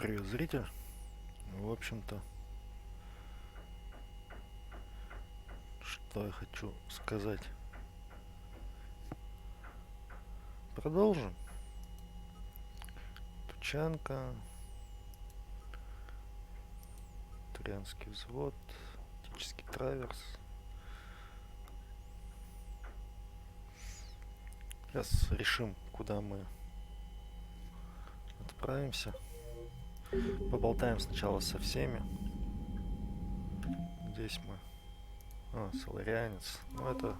Привет, зритель. В общем-то, что я хочу сказать. Продолжим. Тучанка, Турянский взвод, Тактический траверс. Сейчас решим, куда мы отправимся. Поболтаем сначала со всеми. Здесь мы... соларианец. Ну это...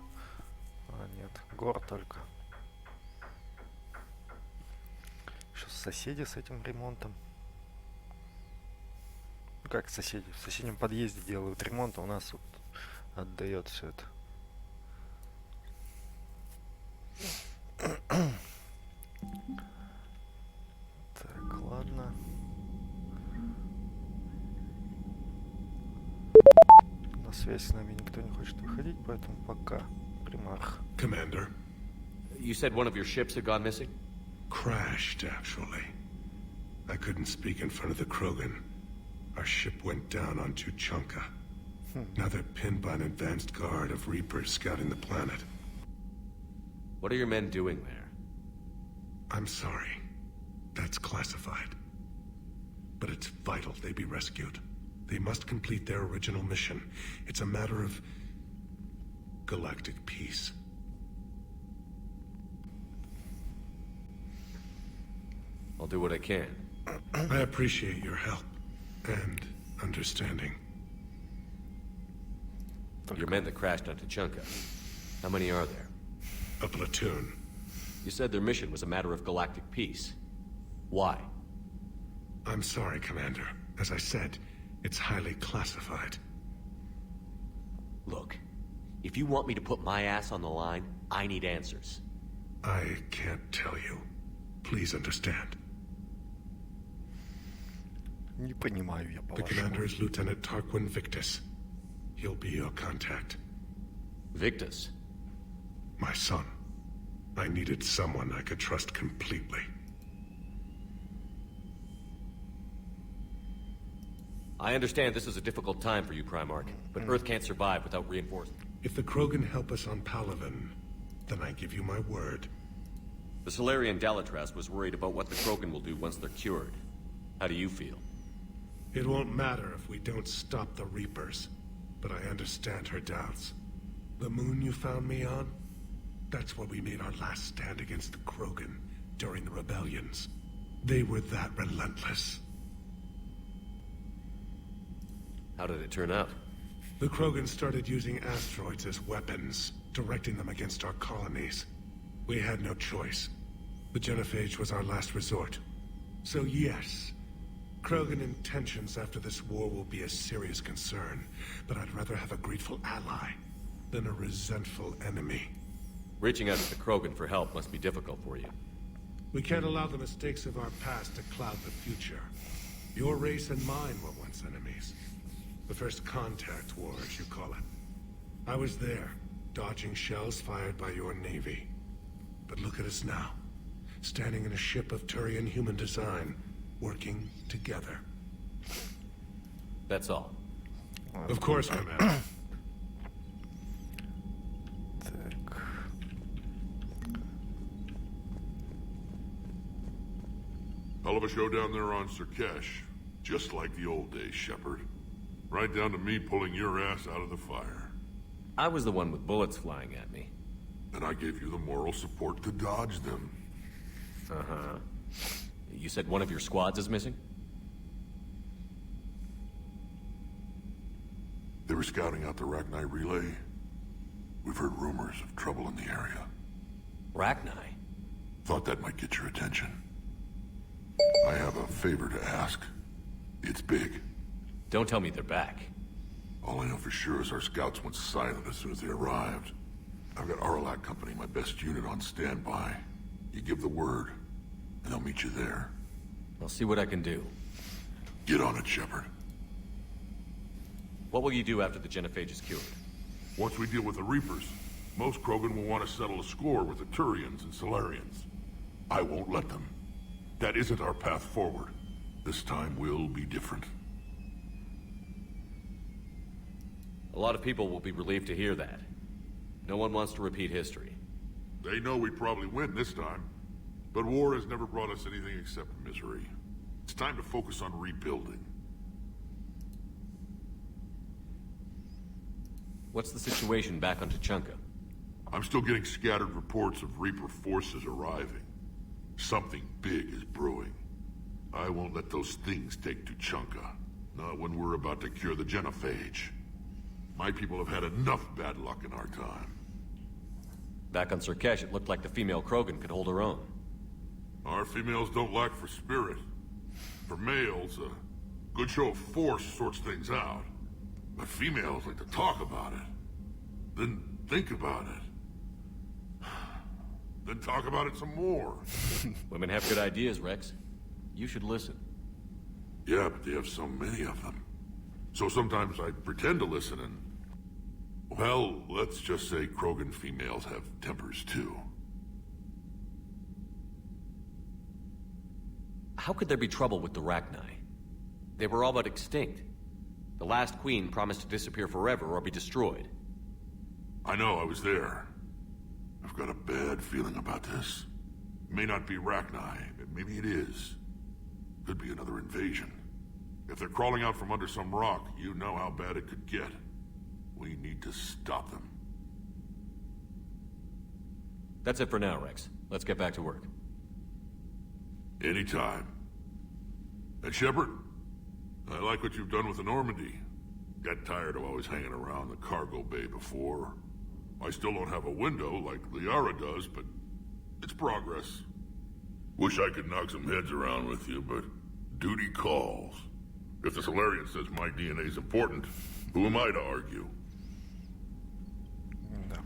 нет, гор только. Сейчас соседи с этим ремонтом. Ну как соседи? В соседнем подъезде делают ремонт, а у нас вот отдает все это. Так, ладно. На связь с нами никто не хочет выходить, поэтому пока. Примарх. Commander. You said one of your ships had gone missing? Crashed, actually. I couldn't speak in front of the Krogan. Our ship went down on Tuchanka. Now they're pinned by an advanced guard of Reapers scouting the planet. What are your men doing there? I'm sorry. That's classified. But it's vital they be rescued. They must complete their original mission. It's a matter of galactic peace. I'll do what I can. I appreciate your help and understanding. Your men that crashed on Tuchanka. How many are there? A platoon. You said their mission was a matter of galactic peace. Why? I'm sorry, Commander. As I said, it's highly classified. Look, if you want me to put my ass on the line, I need answers. I can't tell you. Please understand. Не понимаю я, The по-вашему. commander is Lieutenant Tarquin Victus. He'll be your contact. Victus. My son. I needed someone I could trust completely. I understand this is a difficult time for you, Primarch, but Earth can't survive without reinforcements. If the Krogan help us on Palaven, then I give you my word. The Solarian Dalatras was worried about what the Krogan will do once they're cured. How do you feel? It won't matter if we don't stop the Reapers, but I understand her doubts. The moon you found me on? That's where we made our last stand against the Krogan during the rebellions. They were that relentless. How did it turn out? The Krogan started using asteroids as weapons, directing them against our colonies. We had no choice. The genophage was our last resort. So yes, Krogan intentions after this war will be a serious concern, but I'd rather have a grateful ally than a resentful enemy. Reaching out to the Krogan for help must be difficult for you. We can't allow the mistakes of our past to cloud the future. Your race and mine were once enemies. The first contact war, as you call it. I was there, dodging shells fired by your navy. But look at us now, standing in a ship of Turian human design, working together. That's all. Of course, Commander. Так. Hell of a show down there on Sirkesh. Just like the old days, Shepard. Right down to me pulling your ass out of the fire. I was the one with bullets flying at me. And I gave you the moral support to dodge them. Uh-huh. You said one of your squads is missing? They were scouting out the Rachni relay. We've heard rumors of trouble in the area. Rachni? Thought that might get your attention. I have a favor to ask. It's big. Don't tell me they're back. All I know for sure is our scouts went silent as soon as they arrived. I've got Aralac Company, my best unit, on standby. You give the word, and I'll meet you there. I'll see what I can do. Get on it, Shepard. What will you do after the genophage is cured? Once we deal with the Reapers, most Krogan will want to settle a score with the Turians and Solarians. I won't let them. That isn't our path forward. This time will be different. A lot of people will be relieved to hear that. No one wants to repeat history. They know we probably win this time. But war has never brought us anything except misery. It's time to focus on rebuilding. What's the situation back on Tuchanka? I'm still getting scattered reports of Reaper forces arriving. Something big is brewing. I won't let those things take Tuchanka. Not when we're about to cure the genophage. My people have had enough bad luck in our time. Back on Surkesh, it looked like the female Krogan could hold her own. Our females don't lack for spirit. For males, a good show of force sorts things out. But females like to talk about it. Then think about it. Then talk about it some more. Women have good ideas, Rex. You should listen. Yeah, but they have so many of them. So sometimes I pretend to listen and... Well, let's just say Krogan females have tempers too. How could there be trouble with the Rachni? They were all but extinct. The last queen promised to disappear forever or be destroyed. I know, I was there. I've got a bad feeling about this. It may not be Rachni, but maybe it is. Could be another invasion. If they're crawling out from under some rock, you know how bad it could get. We need to stop them. That's it for now, Rex. Let's get back to work. Anytime. And Shepard, I like what you've done with the Normandy. Got tired of always hanging around the cargo bay before. I still don't have a window like Liara does, but it's progress. Wish I could knock some heads around with you, but duty calls. If the Solarian says my DNA's important, who am I to argue? Да.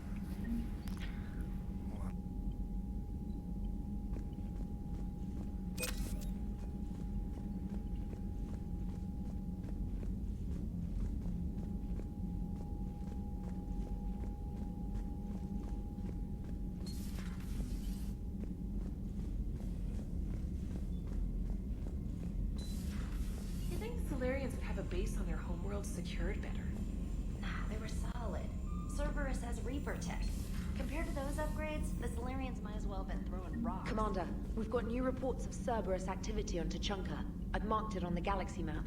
You think the Solarians would have a base on their homeworld secured better? Nah, they were solid. Cerberus has Reaper tech. Compared to those upgrades, the Solarians might as well have been throwing rocks. Commander, we've got new reports of Cerberus activity on Tuchanka. I've marked it on the galaxy map.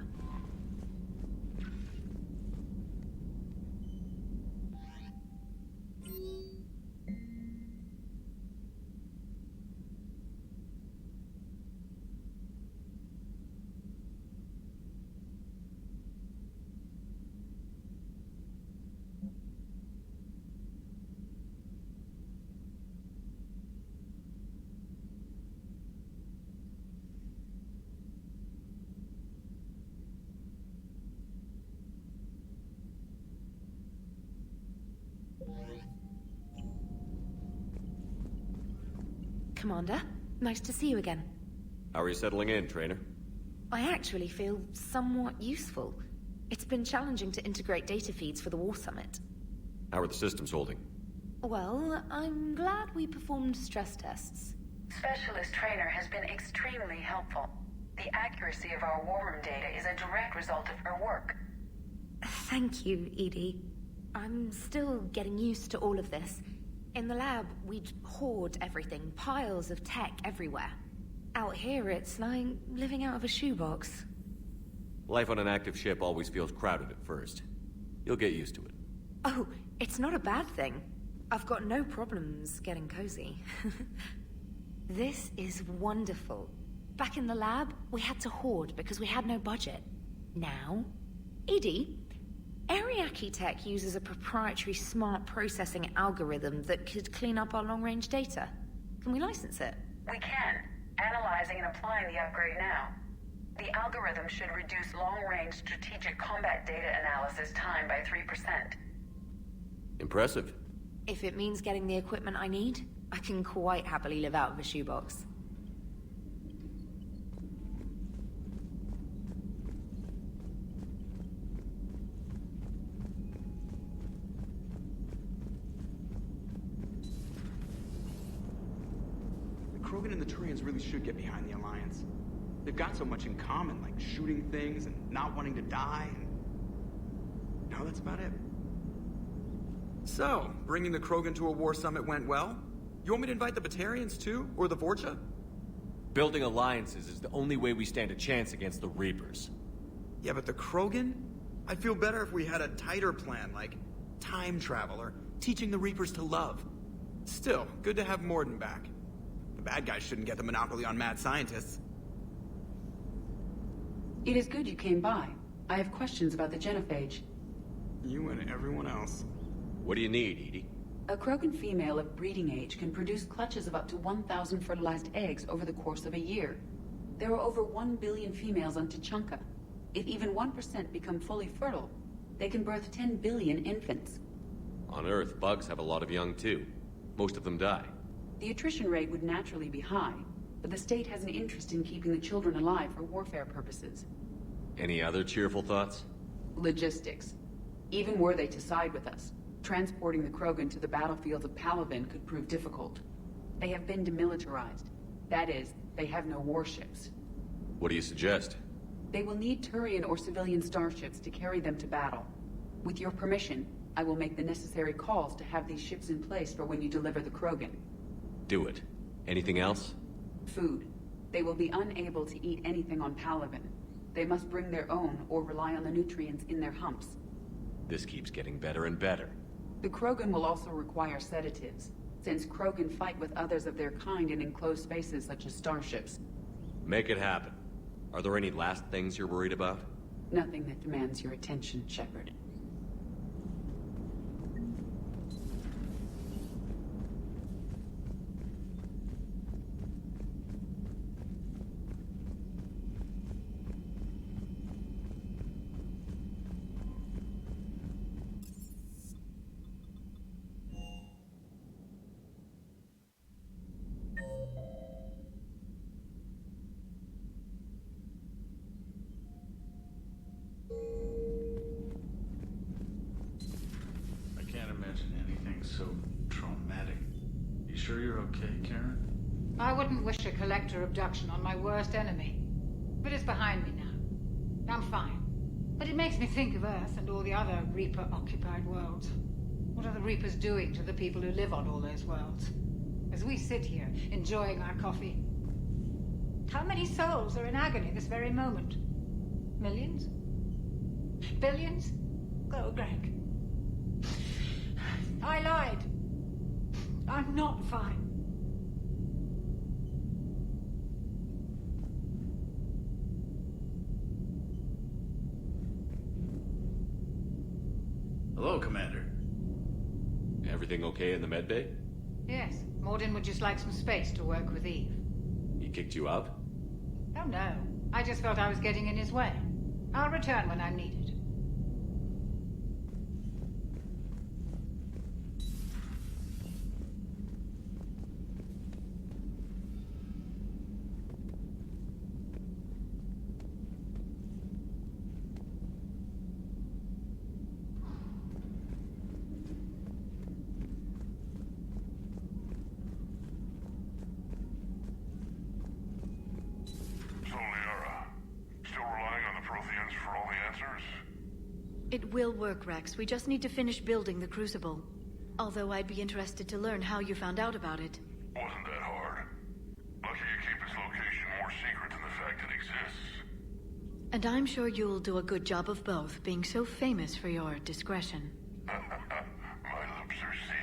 Commander, nice to see you again. How are you settling in, Trainer? I actually feel somewhat useful. It's been challenging to integrate data feeds for the War Summit. How are the systems holding? Well, I'm glad we performed stress tests. Specialist Trainer has been extremely helpful. The accuracy of our war room data is a direct result of her work. Thank you, Edie. I'm still getting used to all of this. In the lab, we'd hoard everything, piles of tech everywhere. Out here, it's like living out of a shoebox. Life on an active ship always feels crowded at first. You'll get used to it. Oh, it's not a bad thing. I've got no problems getting cozy. This is wonderful. Back in the lab, we had to hoard because we had no budget. Now, Edie, Ariake Tech uses a proprietary smart processing algorithm that could clean up our long-range data. Can we license it? We can. Analyzing and applying the upgrade now. The algorithm should reduce long-range strategic combat data analysis time by 3%. Impressive. If it means getting the equipment I need, I can quite happily live out of a shoebox. The Krogan and the Turians really should get behind the Alliance. They've got so much in common, like shooting things and not wanting to die, and... No, that's about it. So, bringing the Krogan to a war summit went well? You want me to invite the Batarians too? Or the Vorcha? Building alliances is the only way we stand a chance against the Reapers. Yeah, but the Krogan? I'd feel better if we had a tighter plan, like time travel or teaching the Reapers to love. Still, good to have Morden back. The bad guys shouldn't get the monopoly on mad scientists. It is good you came by. I have questions about the genophage. You and everyone else. What do you need, Edie? A Krogan female of breeding age can produce clutches of up to 1,000 fertilized eggs over the course of a year. There are over 1 billion females on Tuchanka. If even 1% become fully fertile, they can birth 10 billion infants. On Earth, bugs have a lot of young too. Most of them die. The attrition rate would naturally be high, but the state has an interest in keeping the children alive for warfare purposes. Any other cheerful thoughts? Logistics. Even were they to side with us, transporting the Krogan to the battlefields of Palaven could prove difficult. They have been demilitarized. That is, they have no warships. What do you suggest? They will need Turian or civilian starships to carry them to battle. With your permission, I will make the necessary calls to have these ships in place for when you deliver the Krogan. Do it. Anything else? Food. They will be unable to eat anything on Palaven. They must bring their own or rely on the nutrients in their humps. This keeps getting better and better. The Krogan will also require sedatives, since Krogan fight with others of their kind in enclosed spaces such as starships. Make it happen. Are there any last things you're worried about? Nothing that demands your attention, Shepard. I can't imagine anything so traumatic. You sure you're okay, Karen? I wouldn't wish a collector abduction on my worst enemy. But it's behind me now. I'm fine. But it makes me think of Earth and all the other Reaper-occupied worlds. What are the Reapers doing to the people who live on all those worlds? As we sit here, enjoying our coffee. How many souls are in agony this very moment? Millions? Billions? Oh, Greg. I lied. I'm not fine. Hello, Commander. Everything okay in the medbay? Yes, Morden would just like some space to work with Eve. He kicked you out? Oh no, I just felt I was getting in his way. I'll return when I'm needed. It will work, Rex. We just need to finish building the Crucible. Although I'd be interested to learn how you found out about it. Wasn't that hard. Lucky you keep its location more secret than the fact it exists. And I'm sure you'll do a good job of both, being so famous for your discretion. My lips are sealed.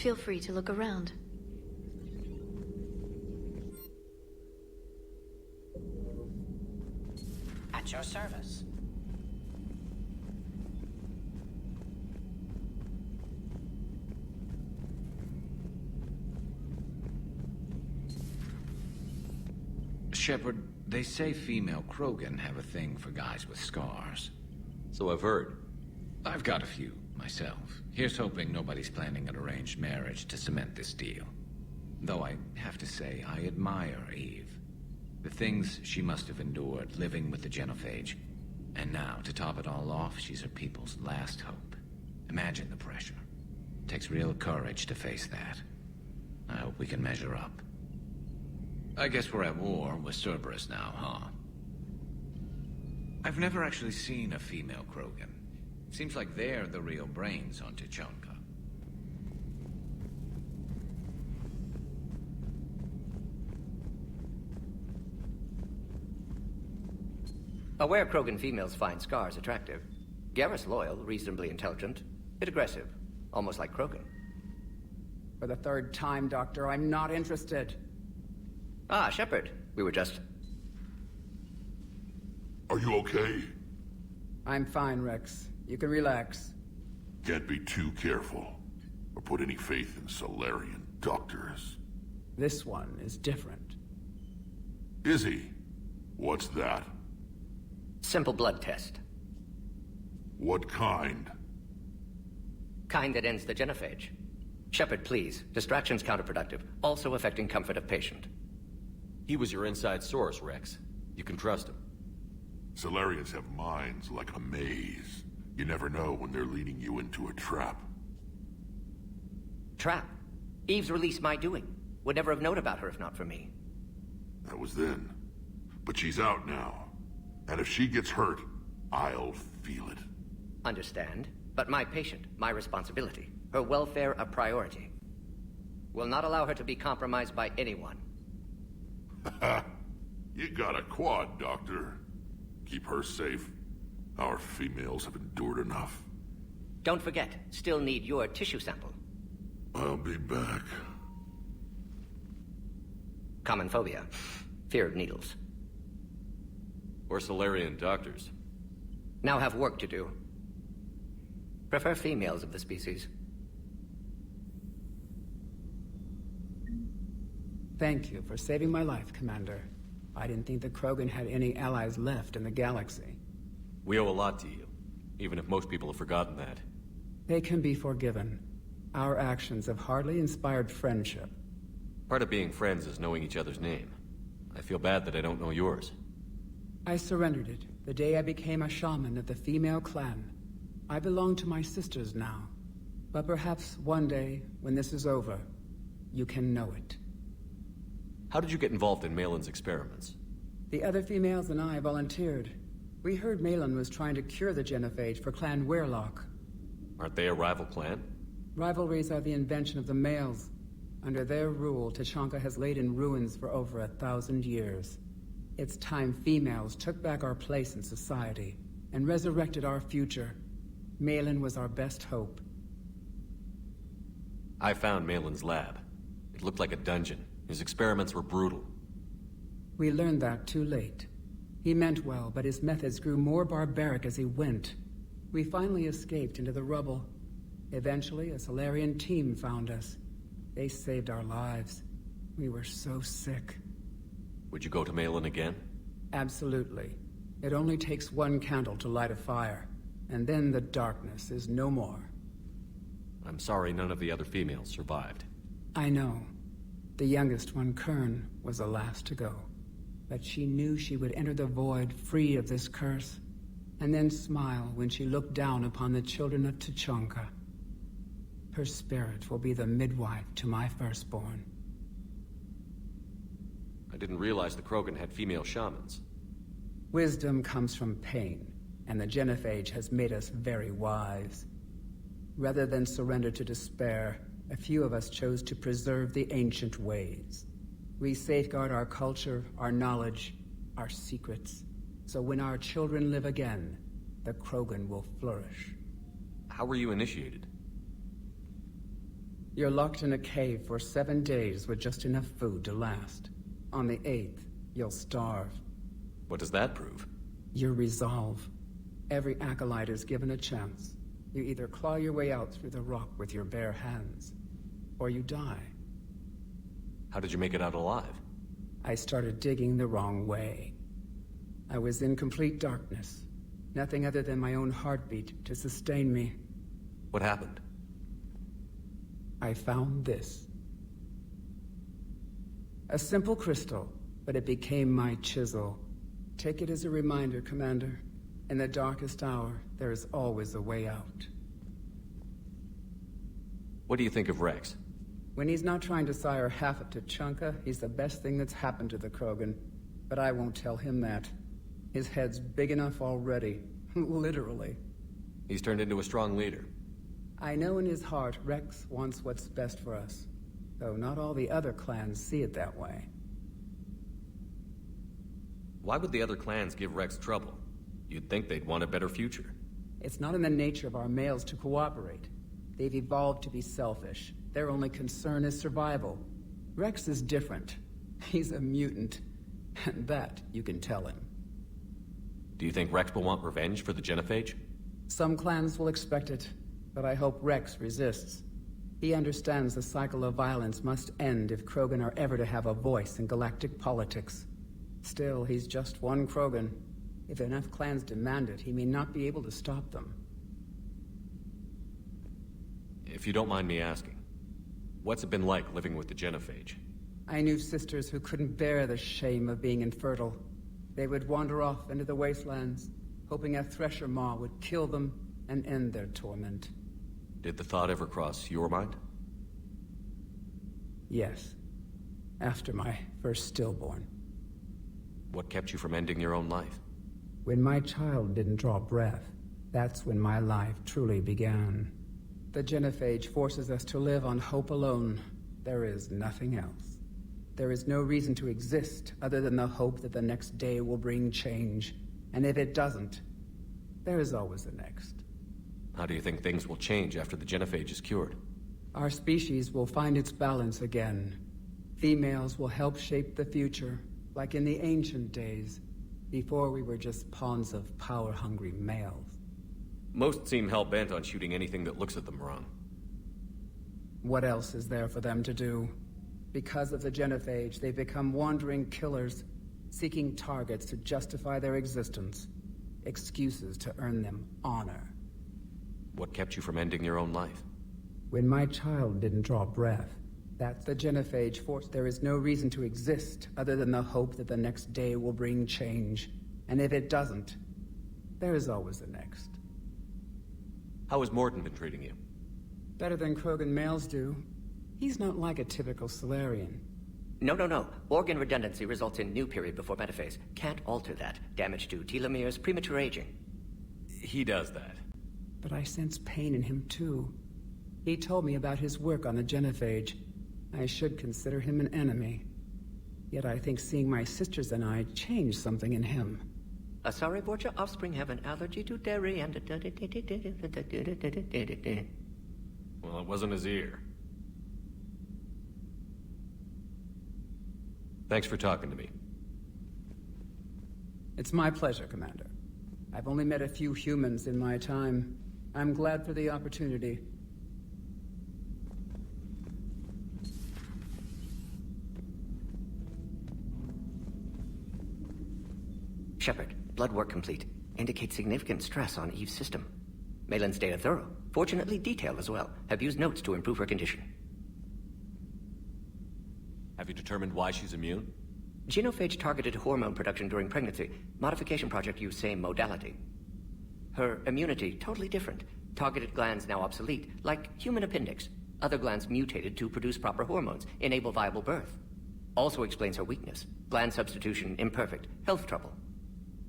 Feel free to look around. At your service. Shepard, they say female Krogan have a thing for guys with scars. So I've heard. I've got a few, myself. Here's hoping nobody's planning an arranged marriage to cement this deal. Though I have to say, I admire Eve. The things she must have endured living with the genophage. And now, to top it all off, she's her people's last hope. Imagine the pressure. Takes real courage to face that. I hope we can measure up. I guess we're at war with Cerberus now, huh? I've never actually seen a female Krogan. Seems like they're the real brains on Tuchanka. Aware Krogan females find scars attractive. Garrus loyal, reasonably intelligent, bit aggressive, almost like Krogan. For the third time, Doctor, I'm not interested. Ah, Shepard. We were just... Are you okay? I'm fine, Rex. You can relax. Can't be too careful, or put any faith in Solarian doctors. This one is different. Is he? What's that? Simple blood test. What kind? Kind that ends the genophage. Shepard, please. Distraction's counterproductive, also affecting comfort of patient. He was your inside source, Rex. You can trust him. Solarians have minds like a maze. You never know when they're leading you into a trap. Trap? Eve's release my doing. Would never have known about her if not for me. That was then. But she's out now. And if she gets hurt, I'll feel it. Understand. But my patient, my responsibility. Her welfare a priority. Will not allow her to be compromised by anyone. You got a quad, Doctor. Keep her safe. Our females have endured enough. Don't forget, still need your tissue sample. I'll be back. Common phobia. Fear of needles. Or Solarian doctors. Now have work to do. Prefer females of the species. Thank you for saving my life, Commander. I didn't think the Krogan had any allies left in the galaxy. We owe a lot to you, even if most people have forgotten that. They can be forgiven. Our actions have hardly inspired friendship. Part of being friends is knowing each other's name. I feel bad that I don't know yours. I surrendered it the day I became a shaman of the female clan. I belong to my sisters now. But perhaps one day, when this is over, you can know it. How did you get involved in Malin's experiments? The other females and I volunteered. We heard Malin was trying to cure the genophage for Clan Weirlock. Aren't they a rival clan? Rivalries are the invention of the males. Under their rule, Tuchanka has laid in ruins for over 1,000 years. It's time females took back our place in society and resurrected our future. Malin was our best hope. I found Malin's lab. It looked like a dungeon. His experiments were brutal. We learned that too late. He meant well, but his methods grew more barbaric as he went. We finally escaped into the rubble. Eventually, a Solarian team found us. They saved our lives. We were so sick. Would you go to Malin again? Absolutely. It only takes one candle to light a fire, and then the darkness is no more. I'm sorry none of the other females survived. I know. The youngest one, Kern, was the last to go. But she knew she would enter the void free of this curse, and then smile when she looked down upon the children of Tuchanka. Her spirit will be the midwife to my firstborn. I didn't realize the Krogan had female shamans. Wisdom comes from pain, and the genophage has made us very wise. Rather than surrender to despair, a few of us chose to preserve the ancient ways. We safeguard our culture, our knowledge, our secrets. So when our children live again, the Krogan will flourish. How were you initiated? You're locked in a cave for 7 days with just enough food to last. On the 8th, you'll starve. What does that prove? Your resolve. Every acolyte is given a chance. You either claw your way out through the rock with your bare hands, or you die. How did you make it out alive? I started digging the wrong way. I was in complete darkness. Nothing other than my own heartbeat to sustain me. What happened? I found this. A simple crystal, but it became my chisel. Take it as a reminder, Commander. In the darkest hour, there is always a way out. What do you think of Rex? When he's not trying to sire half of Tuchanka, he's the best thing that's happened to the Krogan. But I won't tell him that. His head's big enough already. Literally. He's turned into a strong leader. I know in his heart Rex wants what's best for us. Though not all the other clans see it that way. Why would the other clans give Rex trouble? You'd think they'd want a better future. It's not in the nature of our males to cooperate. They've evolved to be selfish. Their only concern is survival. Rex is different. He's a mutant. And that you can tell him. Do you think Rex will want revenge for the Genophage? Some clans will expect it, but I hope Rex resists. He understands the cycle of violence must end if Krogan are ever to have a voice in galactic politics. Still, he's just one Krogan. If enough clans demand it, he may not be able to stop them. If you don't mind me asking, what's it been like living with the Genophage? I knew sisters who couldn't bear the shame of being infertile. They would wander off into the wastelands, hoping a thresher maw would kill them and end their torment. Did the thought ever cross your mind? Yes. After my first stillborn. What kept you from ending your own life? When my child didn't draw breath, that's when my life truly began. The Genophage forces us to live on hope alone. There is nothing else. There is no reason to exist other than the hope that the next day will bring change. And if it doesn't, there is always the next. How do you think things will change after the Genophage is cured? Our species will find its balance again. Females will help shape the future, like in the ancient days, before we were just pawns of power-hungry males. Most seem hell-bent on shooting anything that looks at them wrong. What else is there for them to do? Because of the Genophage, they've become wandering killers, seeking targets to justify their existence, excuses to earn them honor. What kept you from ending your own life? When my child didn't draw breath, that's the Genophage force. There is no reason to exist other than the hope that the next day will bring change. And if it doesn't, there is always the next. How has Morden been treating you? Better than Krogan males do. He's not like a typical Solarian. No. Organ redundancy results in new period before metaphase. Can't alter that. Damage to telomeres, premature aging. He does that. But I sense pain in him too. He told me about his work on the Genophage. I should consider him an enemy. Yet I think seeing my sisters and I changed something in him. Sorry, Borgia, offspring have an allergy to dairy and... Well, it wasn't his ear. Thanks for talking to me. It's my pleasure, Commander. I've only met a few humans in my time. I'm glad for the opportunity. Shepard, blood work complete. Indicates significant stress on Eve's system. Malin's data thorough. Fortunately detailed as well. Have used notes to improve her condition. Have you determined why she's immune? Genophage targeted hormone production during pregnancy. Modification project used same modality. Her immunity, totally different. Targeted glands now obsolete, like human appendix. Other glands mutated to produce proper hormones, enable viable birth. Also explains her weakness. Gland substitution imperfect. Health trouble.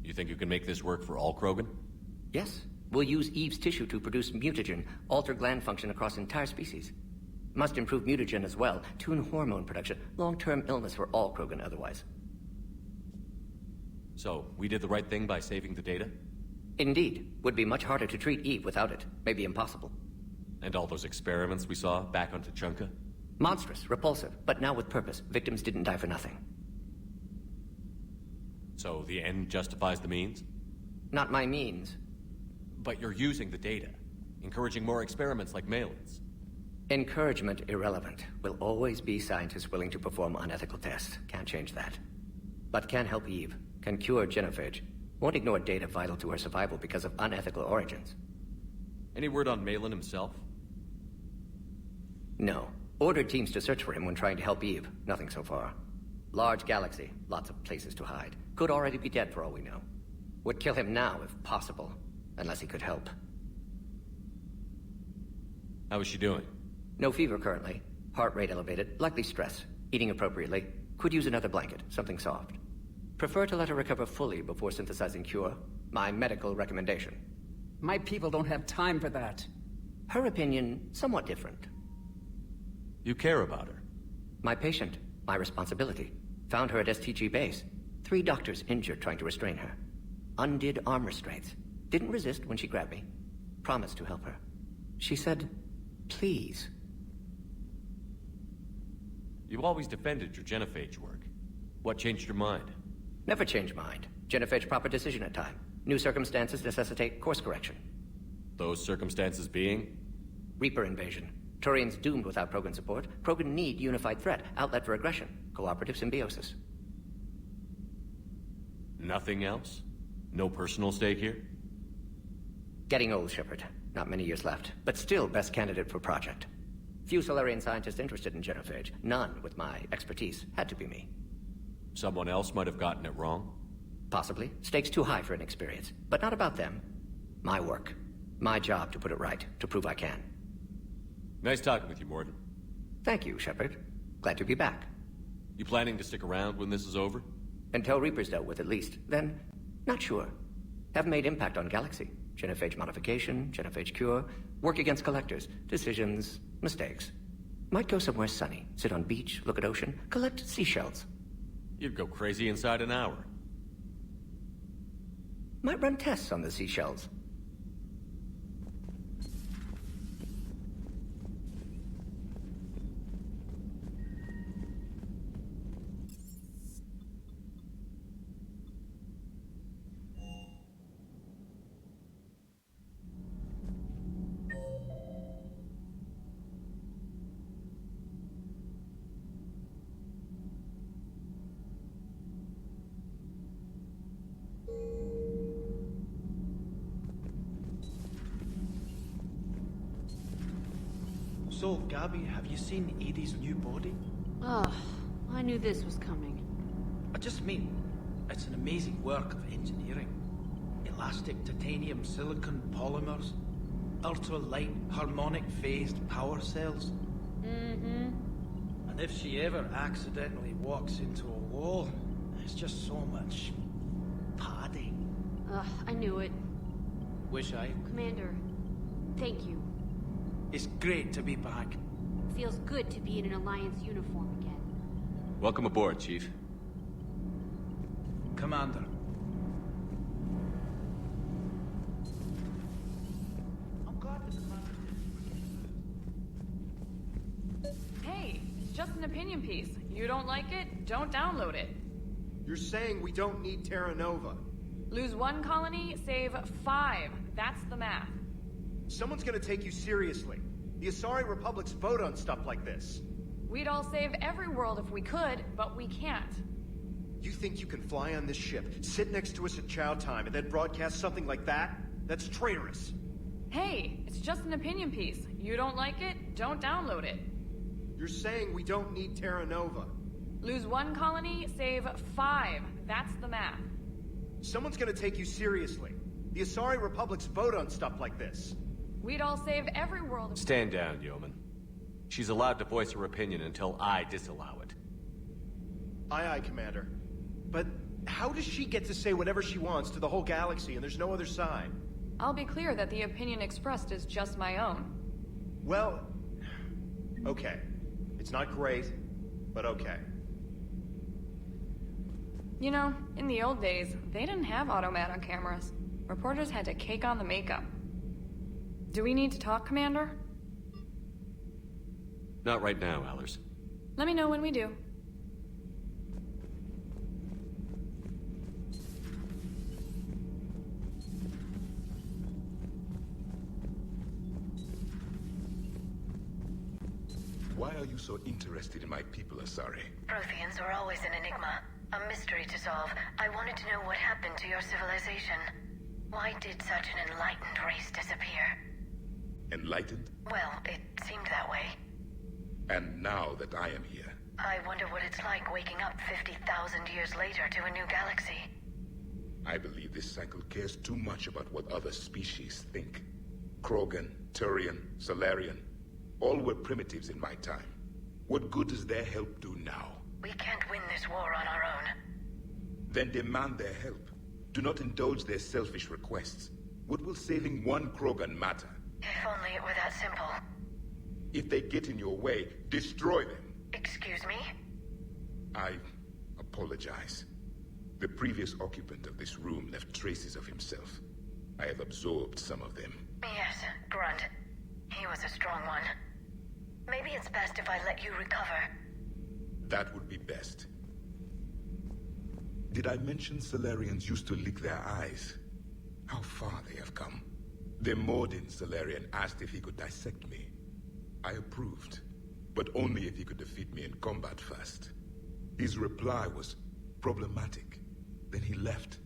You think you can make this work for all Krogan? Yes. We'll use Eve's tissue to produce mutagen, alter gland function across entire species. Must improve mutagen as well, tune hormone production. Long-term illness for all Krogan otherwise. So, we did the right thing by saving the data? Indeed. Would be much harder to treat Eve without it. Maybe impossible. And all those experiments we saw back on Tuchanka? Monstrous, repulsive, but now with purpose. Victims didn't die for nothing. So the end justifies the means? Not my means. But you're using the data, encouraging more experiments like Malin's. Encouragement irrelevant. Will always be scientists willing to perform unethical tests. Can't change that. But can help Eve. Can cure genophage. Won't ignore data vital to her survival because of unethical origins. Any word on Malin himself? No. Ordered teams to search for him when trying to help Eve. Nothing so far. Large galaxy. Lots of places to hide. Could already be dead for all we know. Would kill him now if possible. Unless he could help. How is she doing? No fever currently. Heart rate elevated. Likely stress. Eating appropriately. Could use another blanket. Something soft. Prefer to let her recover fully before synthesizing cure. My medical recommendation. My people don't have time for that. Her opinion, somewhat different. You care about her? My patient. My responsibility. Found her at STG base. 3 doctors injured trying to restrain her. Undid arm restraints. Didn't resist when she grabbed me. Promised to help her. She said, please. You've always defended your genophage work. What changed your mind? Never change mind. Genophage proper decision at time. New circumstances necessitate course correction. Those circumstances being? Reaper invasion. Turians doomed without Krogan support. Krogan need unified threat. Outlet for aggression. Cooperative symbiosis. Nothing else? No personal stake here? Getting old, Shepard. Not many years left. But still best candidate for project. Few Solarian scientists interested in genophage. None with my expertise. Had to be me. Someone else might have gotten it wrong? Possibly. Stakes too high for inexperience. But not about them. My work. My job to put it right. To prove I can. Nice talking with you, Morden. Thank you, Shepard. Glad to be back. You planning to stick around when this is over? Until Reaper's dealt with, at least. Then, not sure. Haven't made impact on Galaxy. Genophage modification, genophage cure, work against collectors, decisions, mistakes. Might go somewhere sunny, sit on beach, look at ocean, collect seashells. You'd go crazy inside an hour. Might run tests on the seashells. So, Gabby, have you seen Edie's new body? Ugh, I knew this was coming. I just mean, it's an amazing work of engineering. Elastic titanium silicon polymers, ultra-light harmonic phased power cells. Mm-hmm. And if she ever accidentally walks into a wall, there's just so much padding. Ugh, I knew it. Wish I... Commander, thank you. It's great to be back. Feels good to be in an Alliance uniform again. Welcome aboard, Chief. Commander. I'm glad that the commander... Hey, it's just an opinion piece. You don't like it, don't download it. You're saying we don't need Terra Nova. Lose 1 colony, save 5. That's the math. Someone's gonna take you seriously. The Asari Republic's vote on stuff like this. We'd all save every world if we could, but we can't. You think you can fly on this ship, sit next to us at chow time, and then broadcast something like that? That's traitorous. Hey, it's just an opinion piece. You don't like it, don't download it. You're saying we don't need Terra Nova. Lose 1 colony, save 5. That's the math. Someone's gonna take you seriously. The Asari Republic's vote on stuff like this. We'd all save every world if... Stand down, Yeoman. She's allowed to voice her opinion until I disallow it. Aye, aye, Commander. But how does she get to say whatever she wants to the whole galaxy and there's no other side? I'll be clear that the opinion expressed is just my own. Well... okay. It's not great, but okay. You know, in the old days, they didn't have automatic cameras. Reporters had to cake on the makeup. Do we need to talk, Commander? Not right now, Allers. Let me know when we do. Why are you so interested in my people, Asari? Protheans were always an enigma, a mystery to solve. I wanted to know what happened to your civilization. Why did such an enlightened race disappear? Enlightened? Well, it seemed that way. And now that I am here, I wonder what it's like waking up 50,000 years later to a new galaxy. I believe this cycle cares too much about what other species think. Krogan, Turian, Solarian, all were primitives in my time. What good does their help do now? We can't win this war on our own. Then demand their help. Do not indulge their selfish requests. What will saving one Krogan matter? If only it were that simple. If they get in your way, destroy them. Excuse me? I apologize. The previous occupant of this room left traces of himself. I have absorbed some of them. Yes, Grunt. He was a strong one. Maybe it's best if I let you recover. That would be best. Did I mention Solarians used to lick their eyes? How far they have come. The Mordin Solarian asked if he could dissect me. I approved, but only if he could defeat me in combat first. His reply was problematic. Then he left.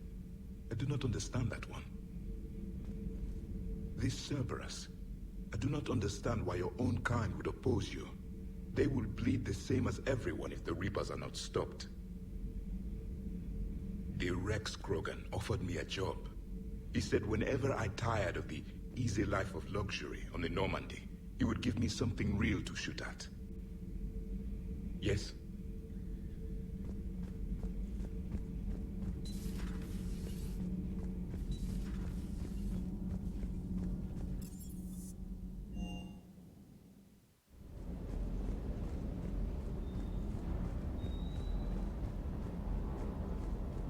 I do not understand that one. This Cerberus. I do not understand why your own kind would oppose you. They will bleed the same as everyone if the Reapers are not stopped. The Rex Krogan offered me a job. He said whenever I tired of the easy life of luxury on the Normandy, he would give me something real to shoot at. Yes?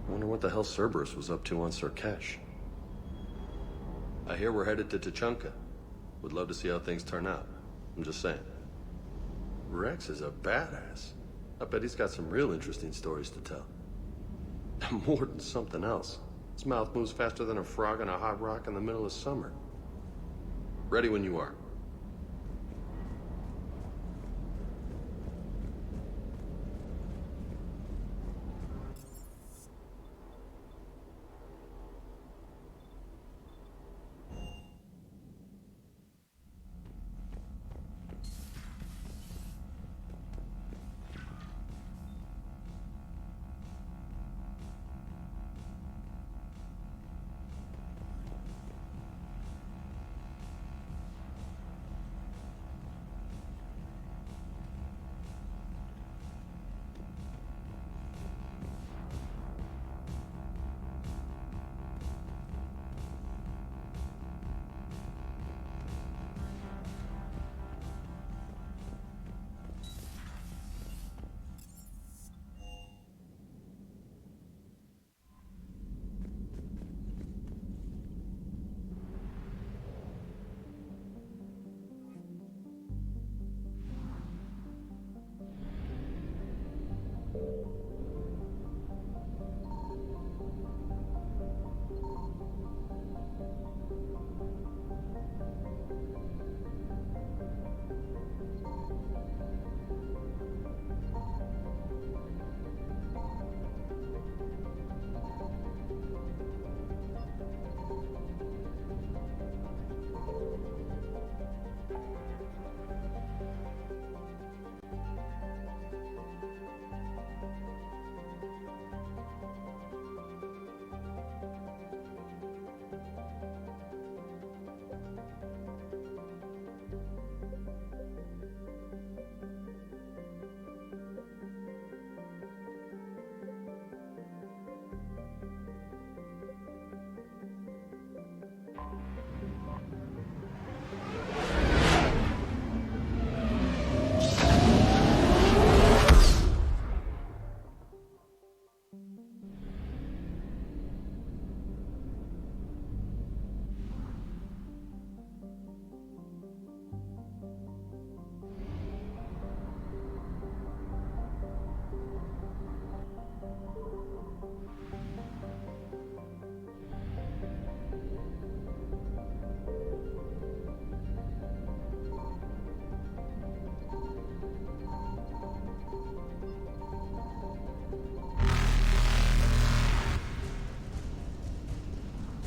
Wonder what the hell Cerberus was up to on Surkesh. I hear we're headed to Tuchanka. Would love to see how things turn out. I'm just saying. Rex is a badass. I bet he's got some real interesting stories to tell. More than something else. His mouth moves faster than a frog on a hot rock in the middle of summer. Ready when you are.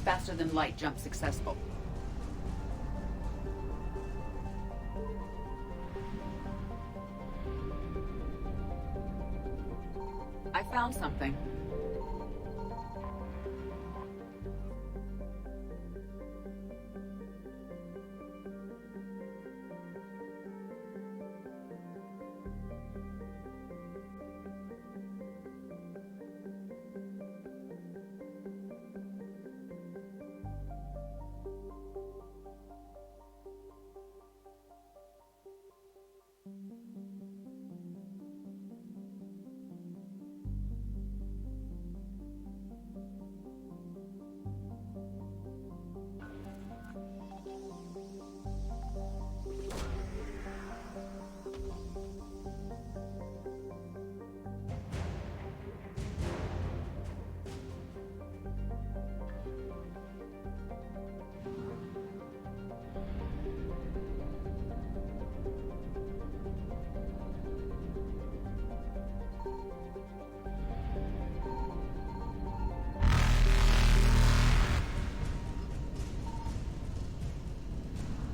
Faster-than-light jump successful. I found something.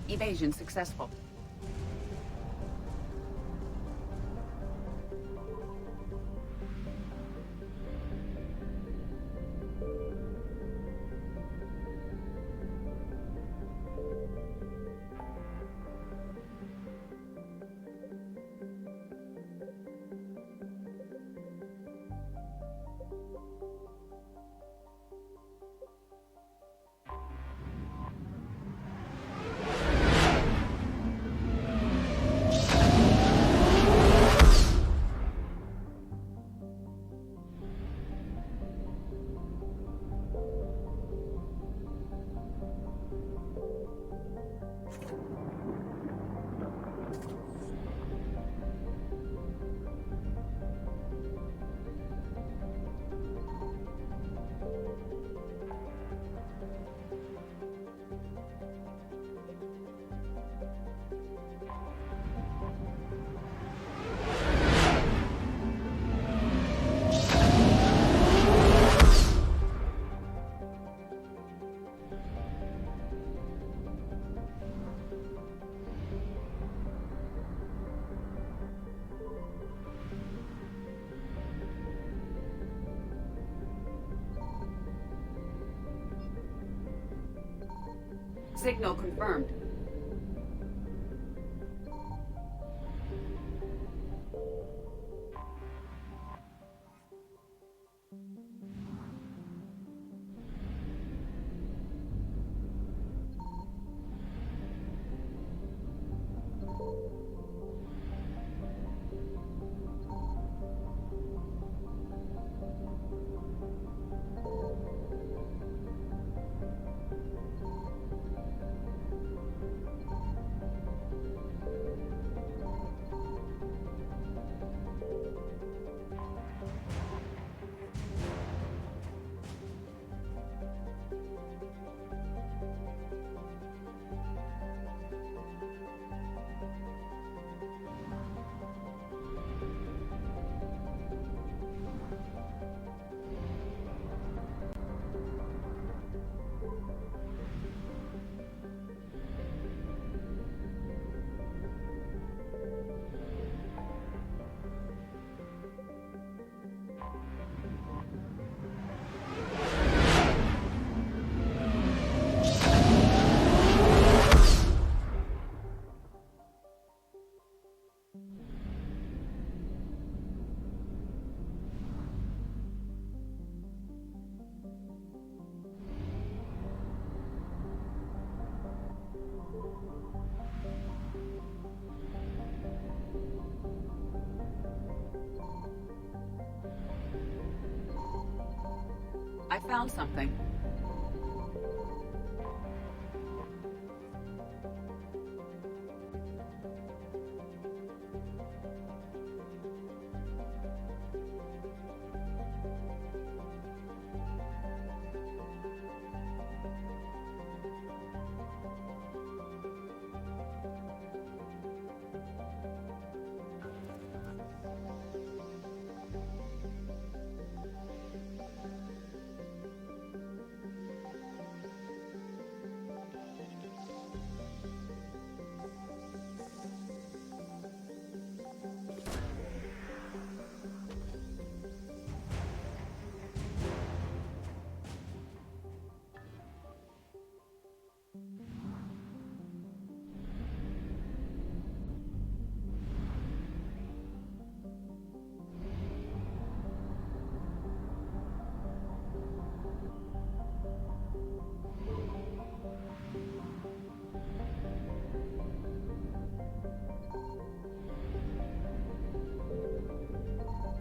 Evasion successful. Signal confirmed. I found something.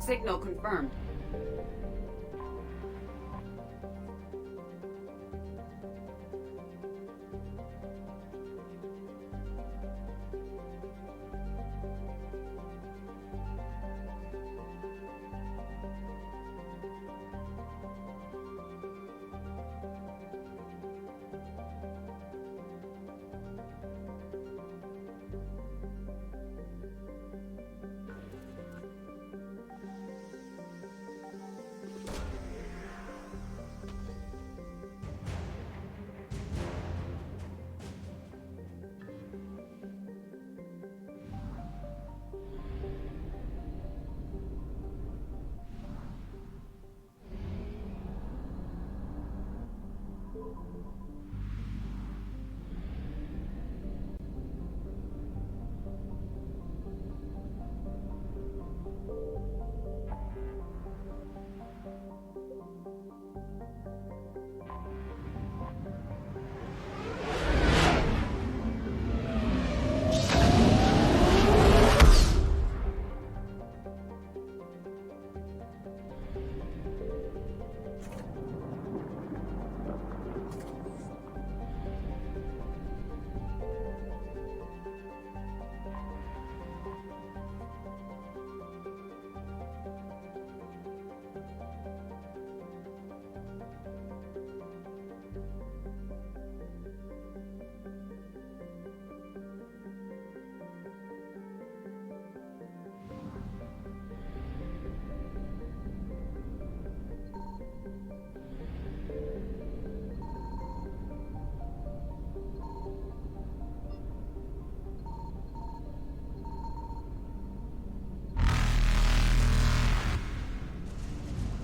Signal confirmed.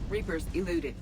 Reapers eluded.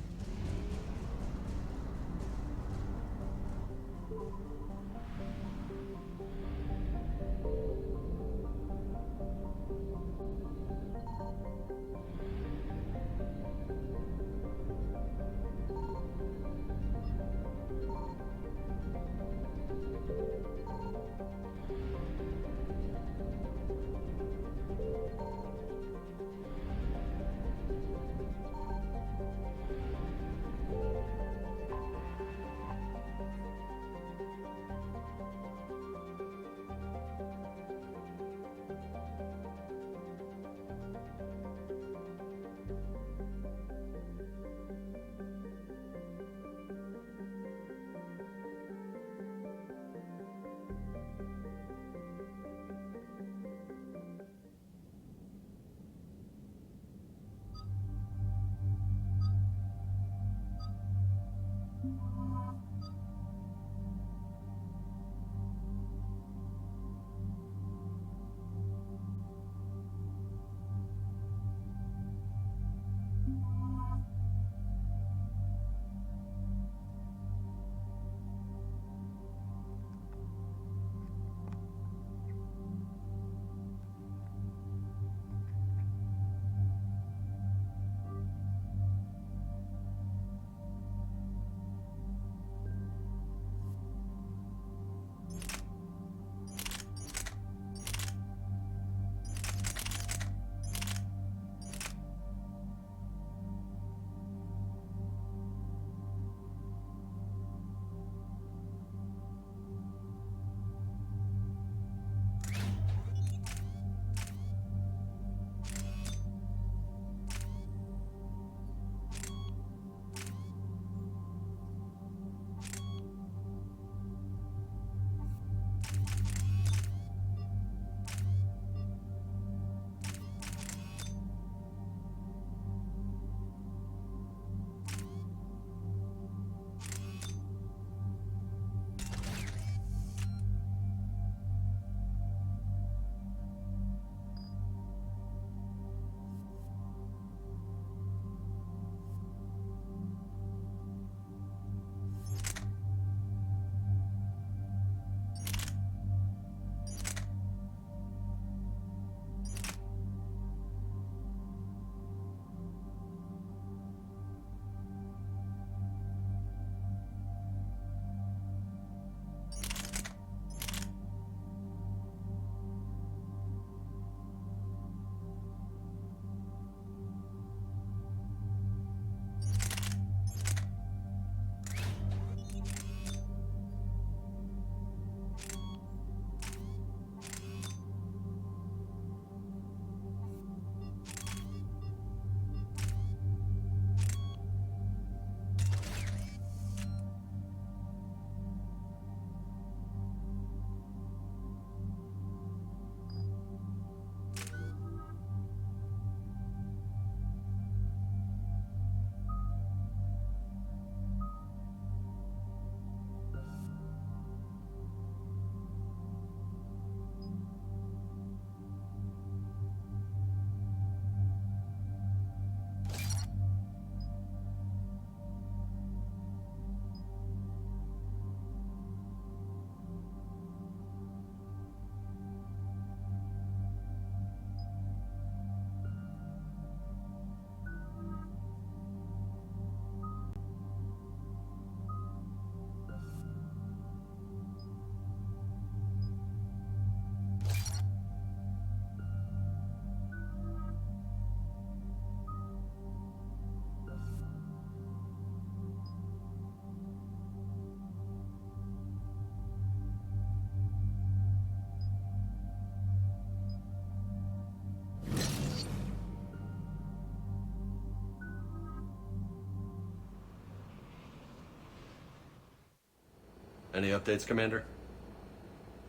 Any updates, Commander?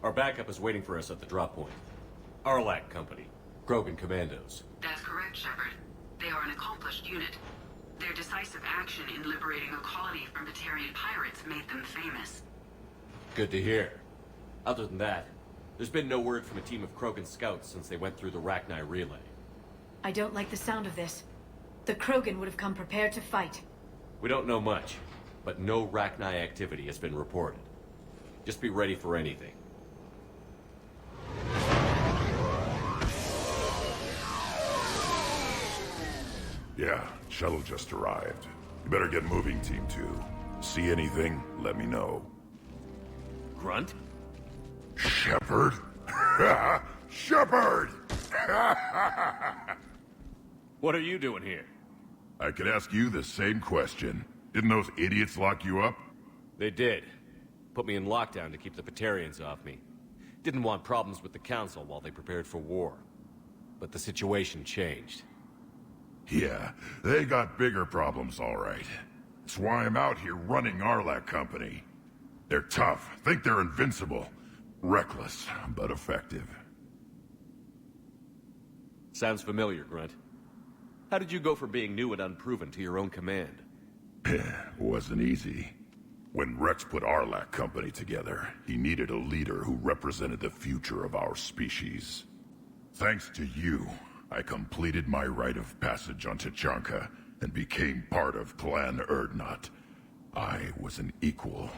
Our backup is waiting for us at the drop point. Arlac Company. Krogan Commandos. That's correct, Shepard. They are an accomplished unit. Their decisive action in liberating a colony from Batarian pirates made them famous. Good to hear. Other than that, there's been no word from a team of Krogan scouts since they went through the Rachni relay. I don't like the sound of this. The Krogan would have come prepared to fight. We don't know much, but no Rachni activity has been reported. Just be ready for anything. Yeah, shuttle just arrived. You better get moving, Team 2. See anything, let me know. Grunt? Shepard? Shepard! What are you doing here? I could ask you the same question. Didn't those idiots lock you up? They did. Put me in lockdown to keep the Batarians off me. Didn't want problems with the Council while they prepared for war. But the situation changed. Yeah, they got bigger problems, all right. That's why I'm out here running Arlac Company. They're tough, think they're invincible. Reckless, but effective. Sounds familiar, Grunt. How did you go from being new and unproven to your own command? Wasn't easy. When Rex put Arlac Company together, he needed a leader who represented the future of our species. Thanks to you, I completed my rite of passage on Tachanka and became part of Clan Erdnot. I was an equal,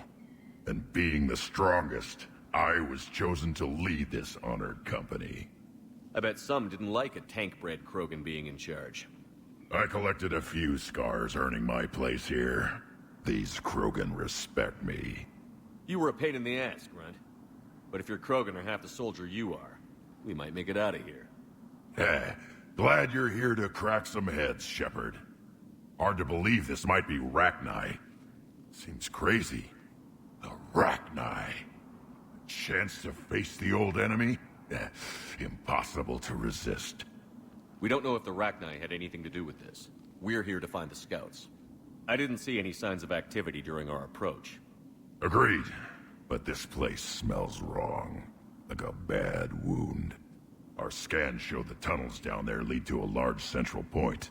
and being the strongest, I was chosen to lead this honored company. I bet some didn't like a tank-bred Krogan being in charge. I collected a few scars earning my place here. These Krogan respect me. You were a pain in the ass, Grunt. But if your Krogan are half the soldier you are, we might make it out of here. Glad you're here to crack some heads, Shepard. Hard to believe this might be Rachni. Seems crazy. The Rachni. A chance to face the old enemy? Impossible to resist. We don't know if the Rachni had anything to do with this. We're here to find the scouts. I didn't see any signs of activity during our approach. Agreed. But this place smells wrong. Like a bad wound. Our scans show the tunnels down there lead to a large central point.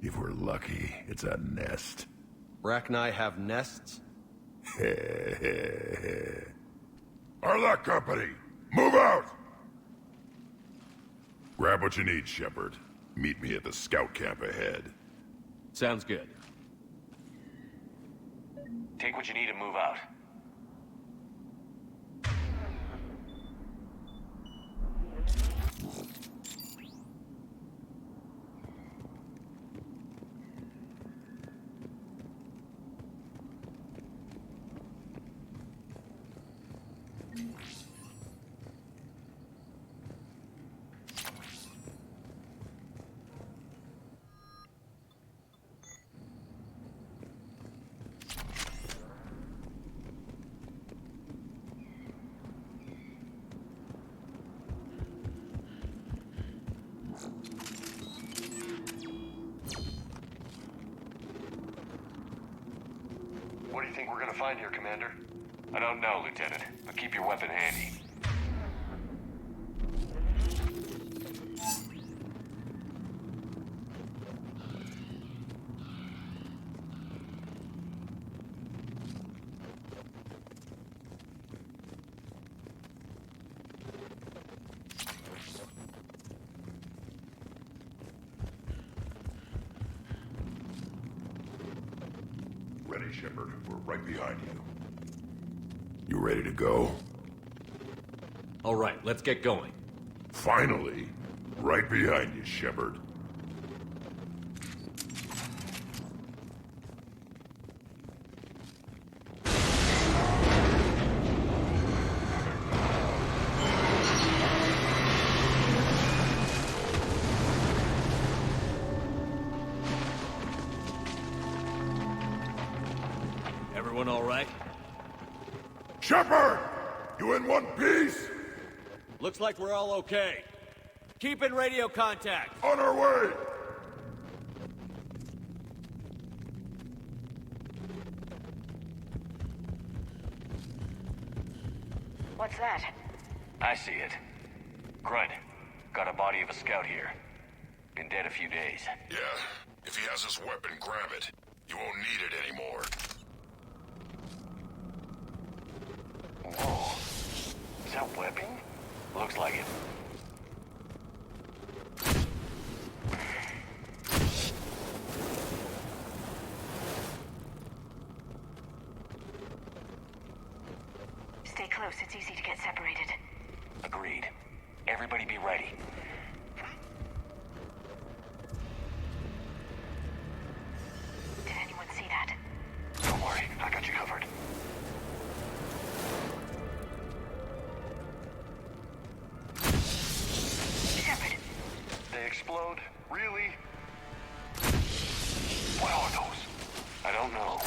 If we're lucky, it's a nest. Rachni have nests? Arlac Company! Move out! Grab what you need, Shepard. Meet me at the scout camp ahead. Sounds good. Take what you need and move out. What do you think we're gonna find here, Commander? I don't know, Lieutenant, but keep your weapon handy. Ready, Shepard. We're right behind you. You ready to go? All right, let's get going. Finally. Right behind you, Shepard. Everyone all right? Shepard! You in one piece? Looks like we're all okay. Keep in radio contact. On our way! What's that? I see it. Grunt, got a body of a scout here. Been dead a few days. Yeah, if he has his weapon, grab it. You won't need it anymore. Whoa. Is that webbing? Looks like it. Stay close, it's easy to get separated. Agreed. Everybody be ready. Did anyone see that? Don't worry, I got you covered. Shepard. They explode? Really? What are those? I don't know.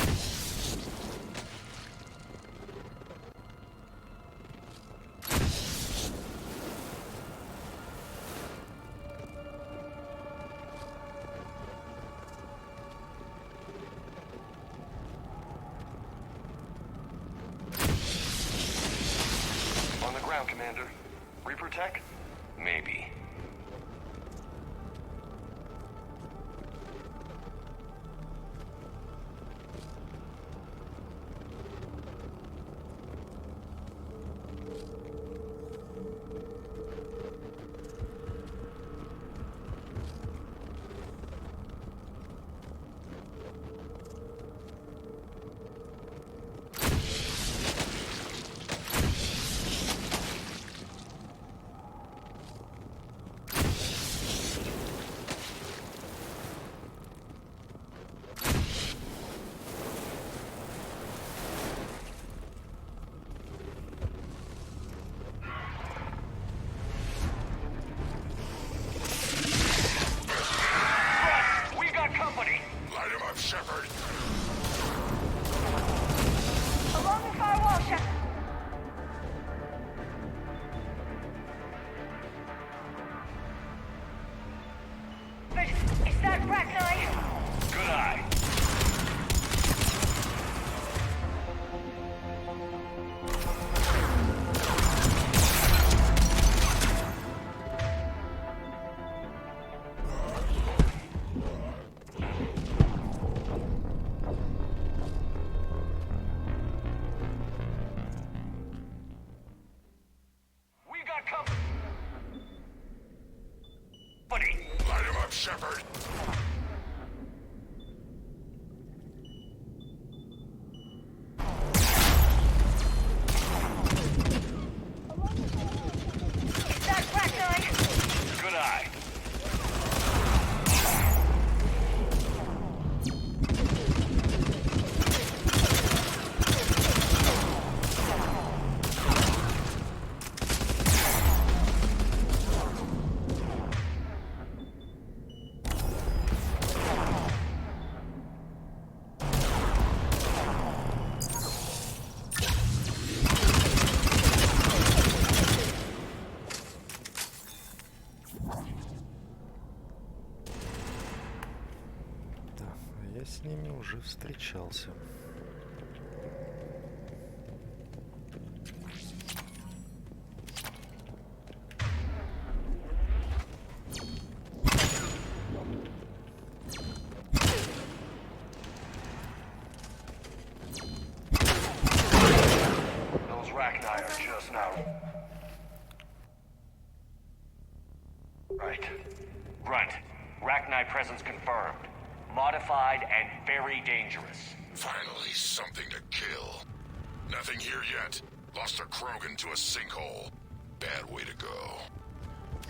On the ground, Commander. Reaper tech? Maybe. Shepard. Along the firewall, Shepard. Is that Bracknell? Good eye. Light him up, Shepard. Is that Bracknell? Good eye. Я с ними уже встречался. Those Rachni are just now. Right. Grunt. Rachni presence confirmed. Modified and very dangerous. Finally, something to kill. Nothing here yet. Lost a Krogan to a sinkhole. Bad way to go.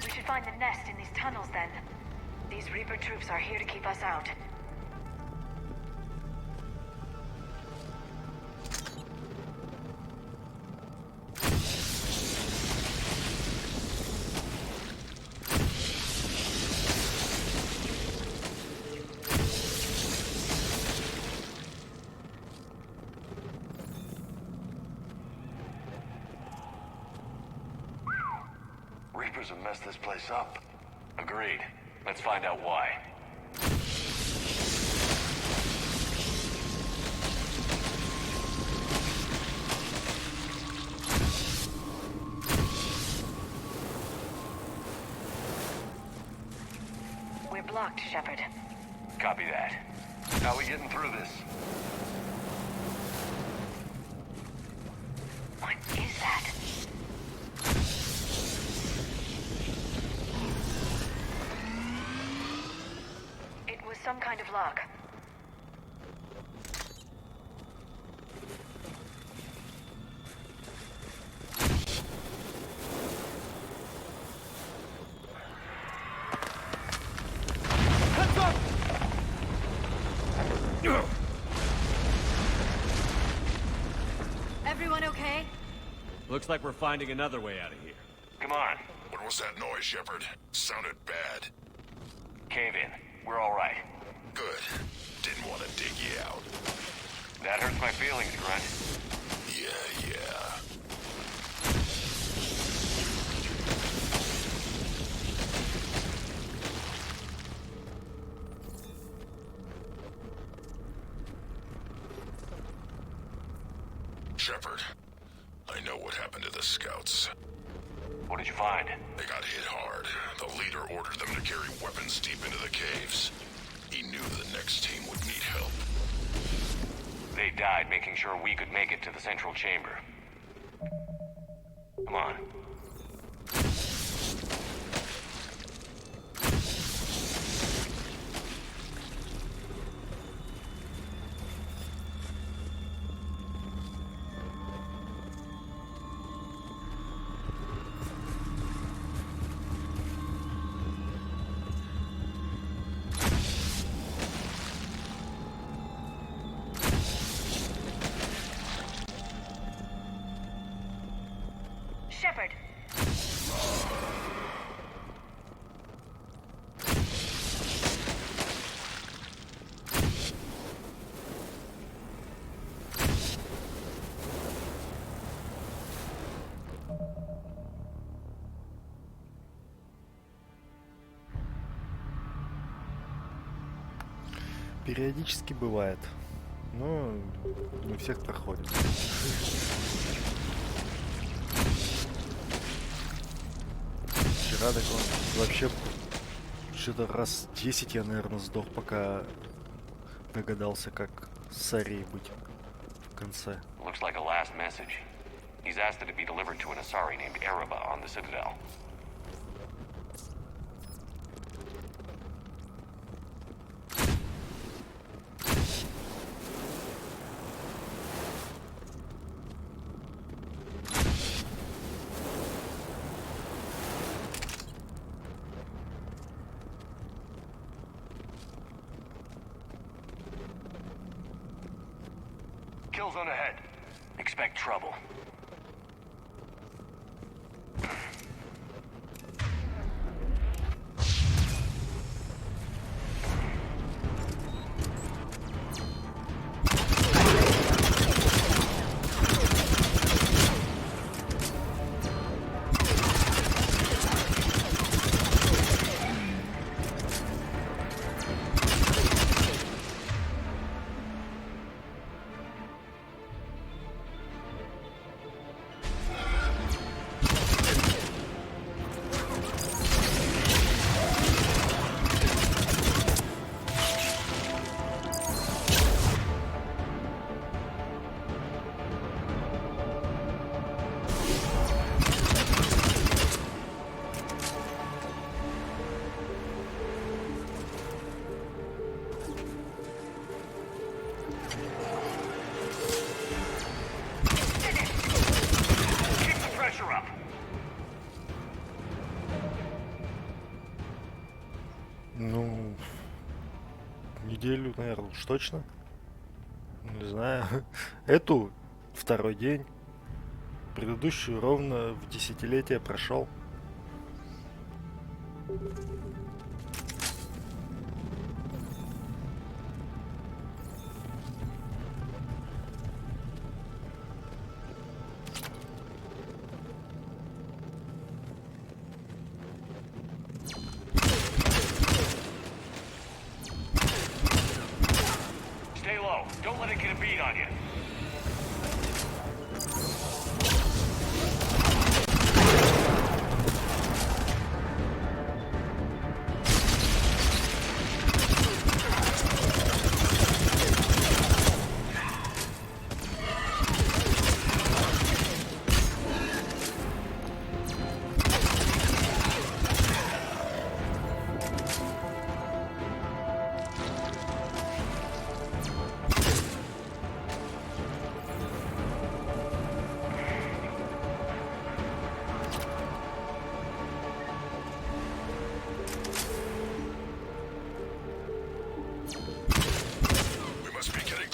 We should find the nest in these tunnels then. These Reaper troops are here to keep us out. Reapers have messed this place up. Agreed. Let's find out why. locked, Shepard. Copy that. How are we getting through this? What is that? It was some kind of lock. Everyone okay? Looks like we're finding another way out of here. Come on. What was that noise, Shepard? Sounded bad. Cave in. We're all right. Good. Didn't want to dig you out. That hurts my feelings, Grunt. Yeah. Shepard, I know what happened to the scouts. What did you find? They got hit hard. The leader ordered them to carry weapons deep into the caves. He knew the next team would need help. They died making sure we could make it to the central chamber. Come on. Shepard. Периодически бывает. Но не у всех проходит. Вчера так он вообще что-то раз 10 я, наверное, сдох, пока догадался, как с Арией быть в конце. Looks like a last message. He's asked that it be delivered to an Asari named Ereba on the Citadel. Kill zone ahead. Expect trouble. Ну, неделю, наверное, уж точно. Не знаю. Эту второй день. Предыдущую ровно в десятилетие прошел. Stay low. Don't let it get a beat on you.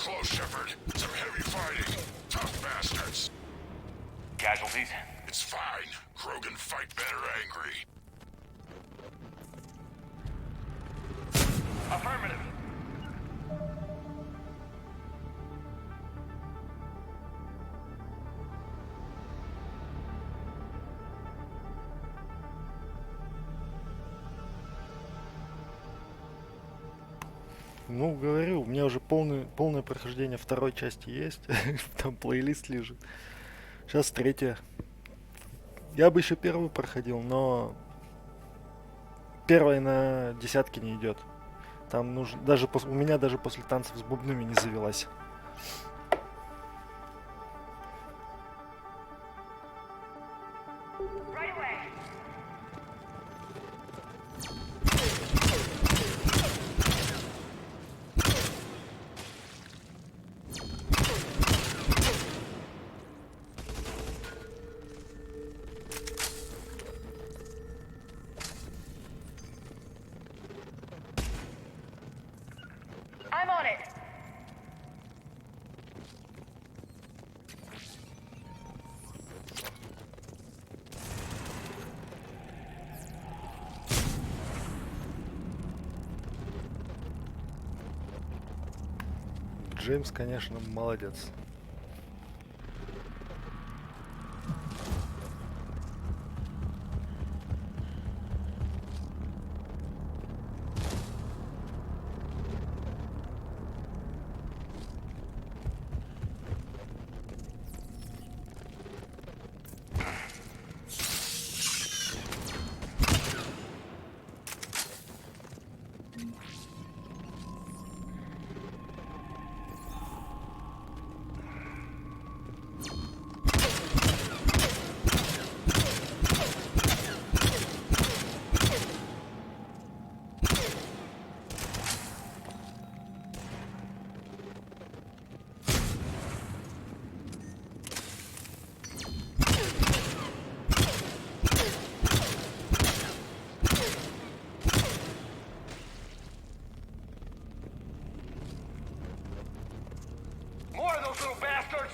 close, Shepard. Some heavy fighting. Tough bastards. Casualties? It's fine. Krogan fight better angry. Affirmative. Ну, говорю, у меня уже полное прохождение второй части есть. Там плейлист лежит. Сейчас третья. Я бы еще первую проходил, но первая на десятки не идет. Там нужно даже у меня даже после танцев с бубнами не завелась. I'm on it. Джеймс, конечно, молодец. More of those little bastards!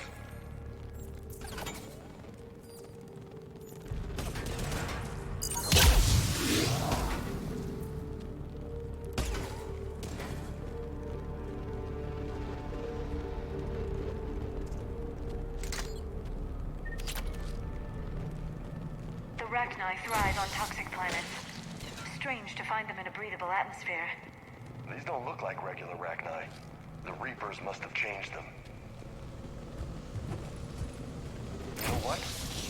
The Rachni thrive on toxic planets. Strange to find them in a breathable atmosphere. These don't look like regular Rachni. The Reapers must have changed them. You know what?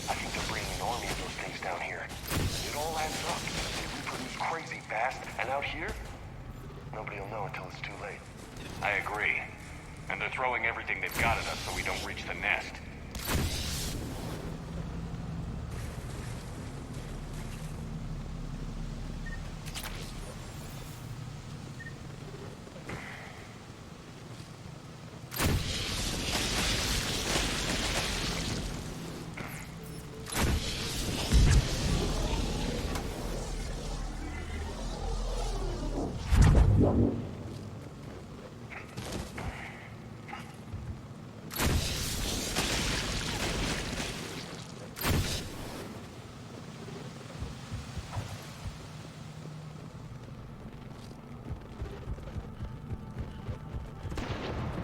I think they're bringing an army of those things down here. It all adds up. They reproduce crazy fast, and out here, nobody will know until it's too late. I agree. And they're throwing everything they've got at us so we don't reach the nest.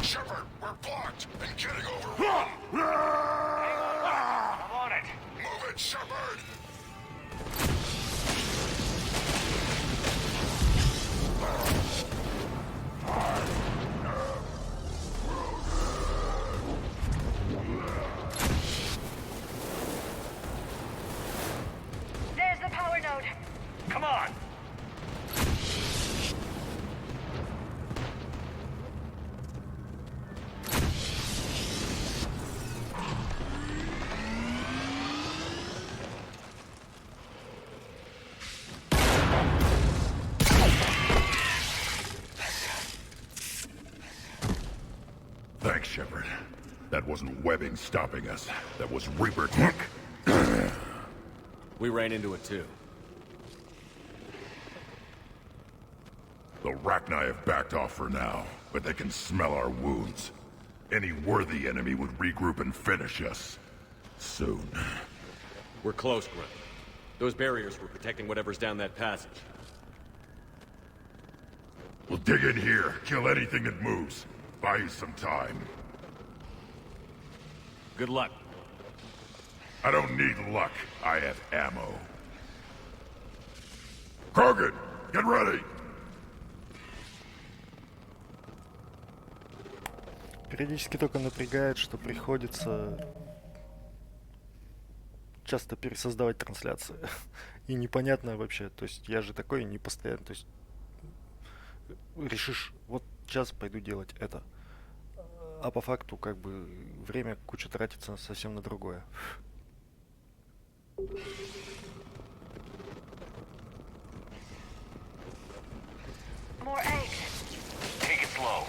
Shepard, we're blocked and getting overrun. Hang on, Rex. I'm on it. Move it, Shepard! There's the power node. Come on! Thanks, Shepard. That wasn't webbing stopping us. That was Reaper tech. We ran into it too. The Rachni have backed off for now, but they can smell our wounds. Any worthy enemy would regroup and finish us. Soon. We're close, Grunt. Those barriers were protecting whatever's down that passage. We'll dig in here, kill anything that moves. Buy you some time. Good luck. I don't need luck. I have ammo. Krogan, get ready! Периодически только напрягает, что приходится часто пересоздавать трансляции. И непонятно вообще, то есть я же такой не постоянно, то есть решишь, вот сейчас пойду делать это. А по факту как бы время куча тратится совсем на другое. More eggs. Take it slow.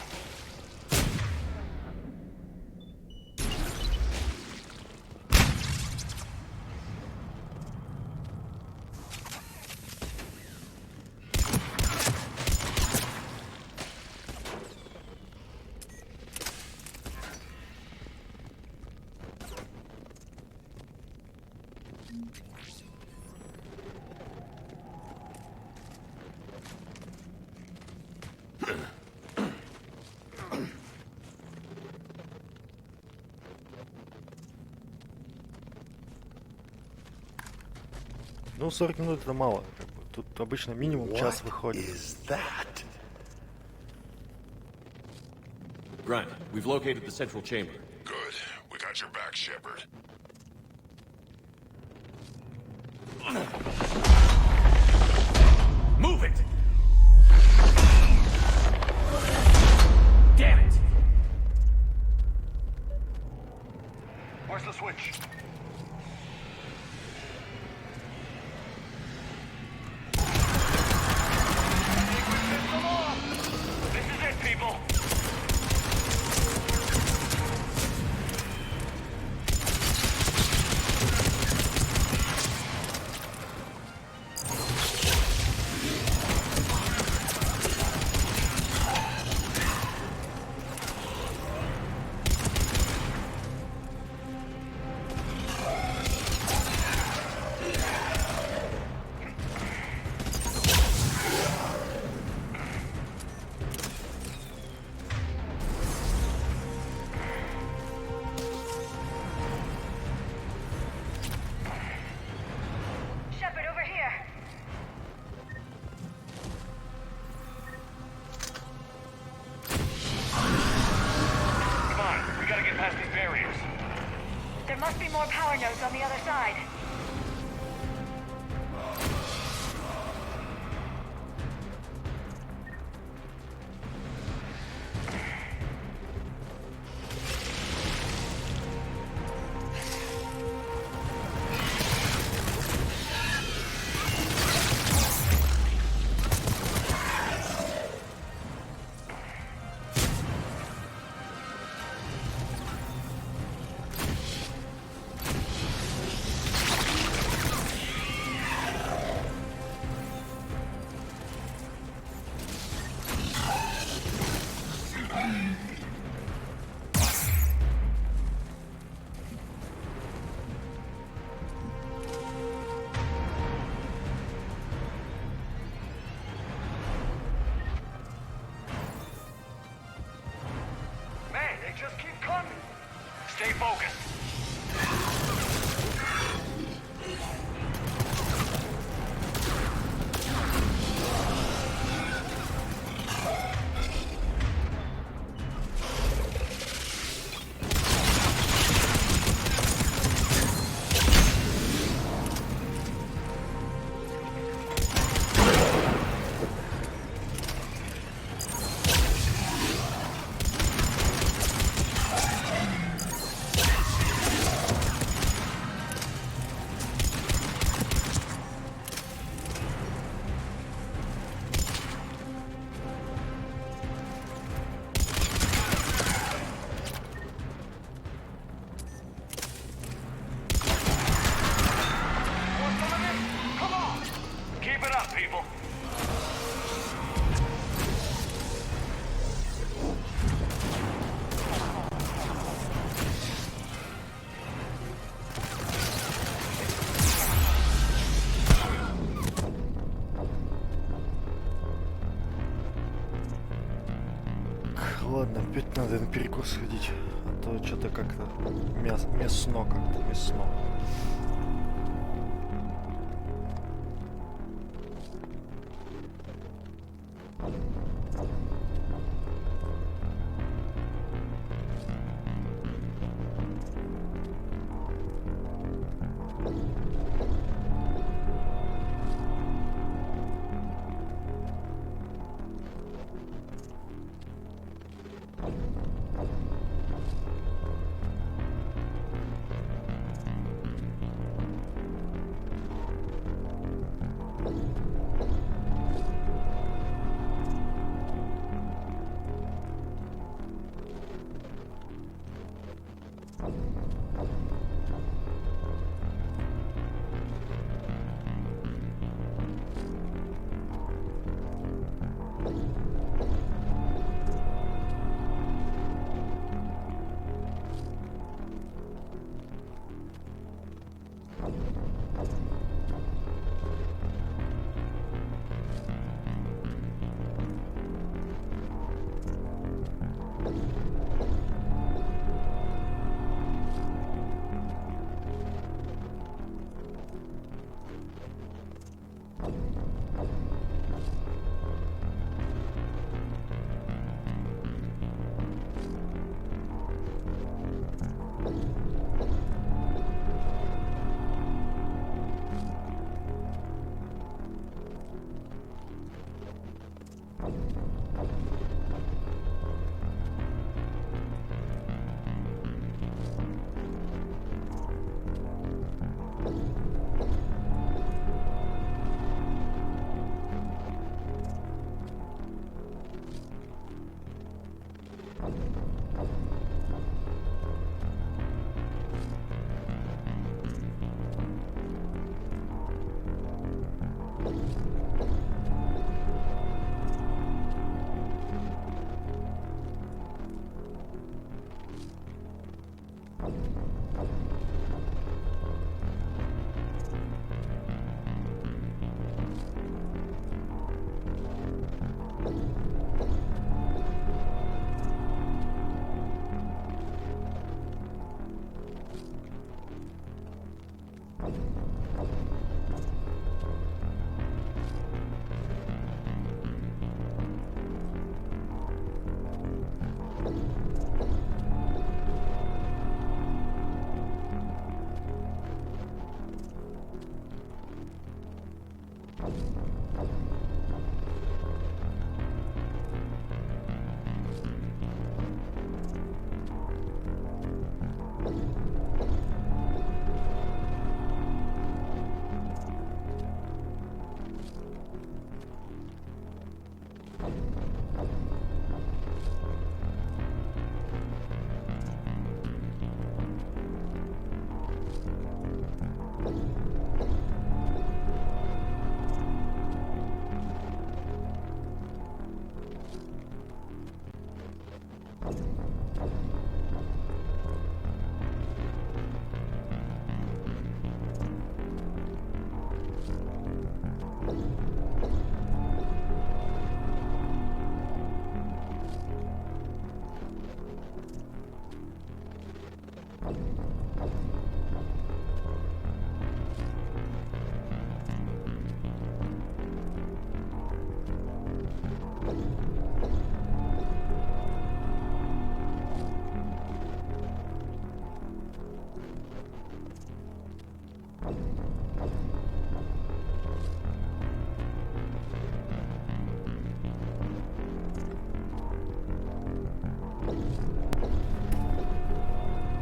Ну, 40 минут это мало. Как бы. Тут обычно минимум час выходит. Grunt, we've located the central chamber. Good. We got your back, Shepard. Move it! Damn it! Where's the switch? This is it, people! Shepard, over here. Come on, we gotta get past these barriers. There must be more power nodes on the other side. Man, they just keep coming. Stay focused. Опять надо на перекур сходить, а то что-то как-то мясно как-то, мясно.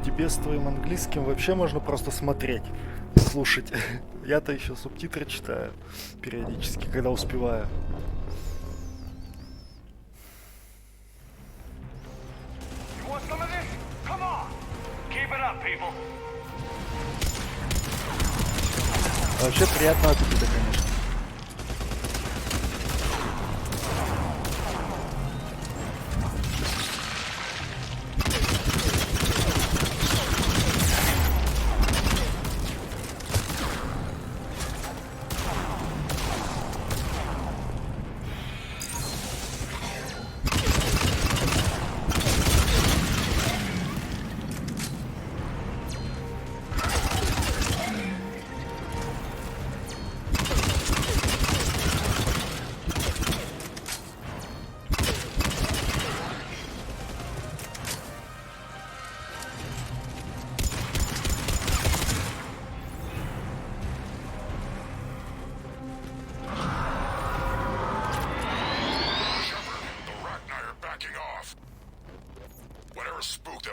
Тебе с твоим английским вообще можно просто смотреть, слушать. Я-то еще субтитры читаю периодически, когда успеваю. Вообще приятного аппетита, конечно.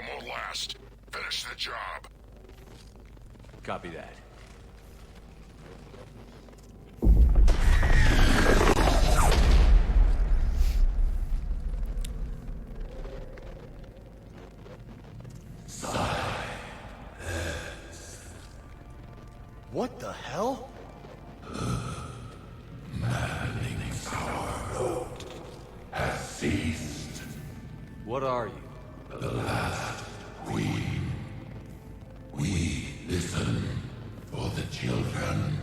won't last. Finish the job. Copy that. What the hell? Maddening's our road has ceased. What are you? The last queen. We listen for the children.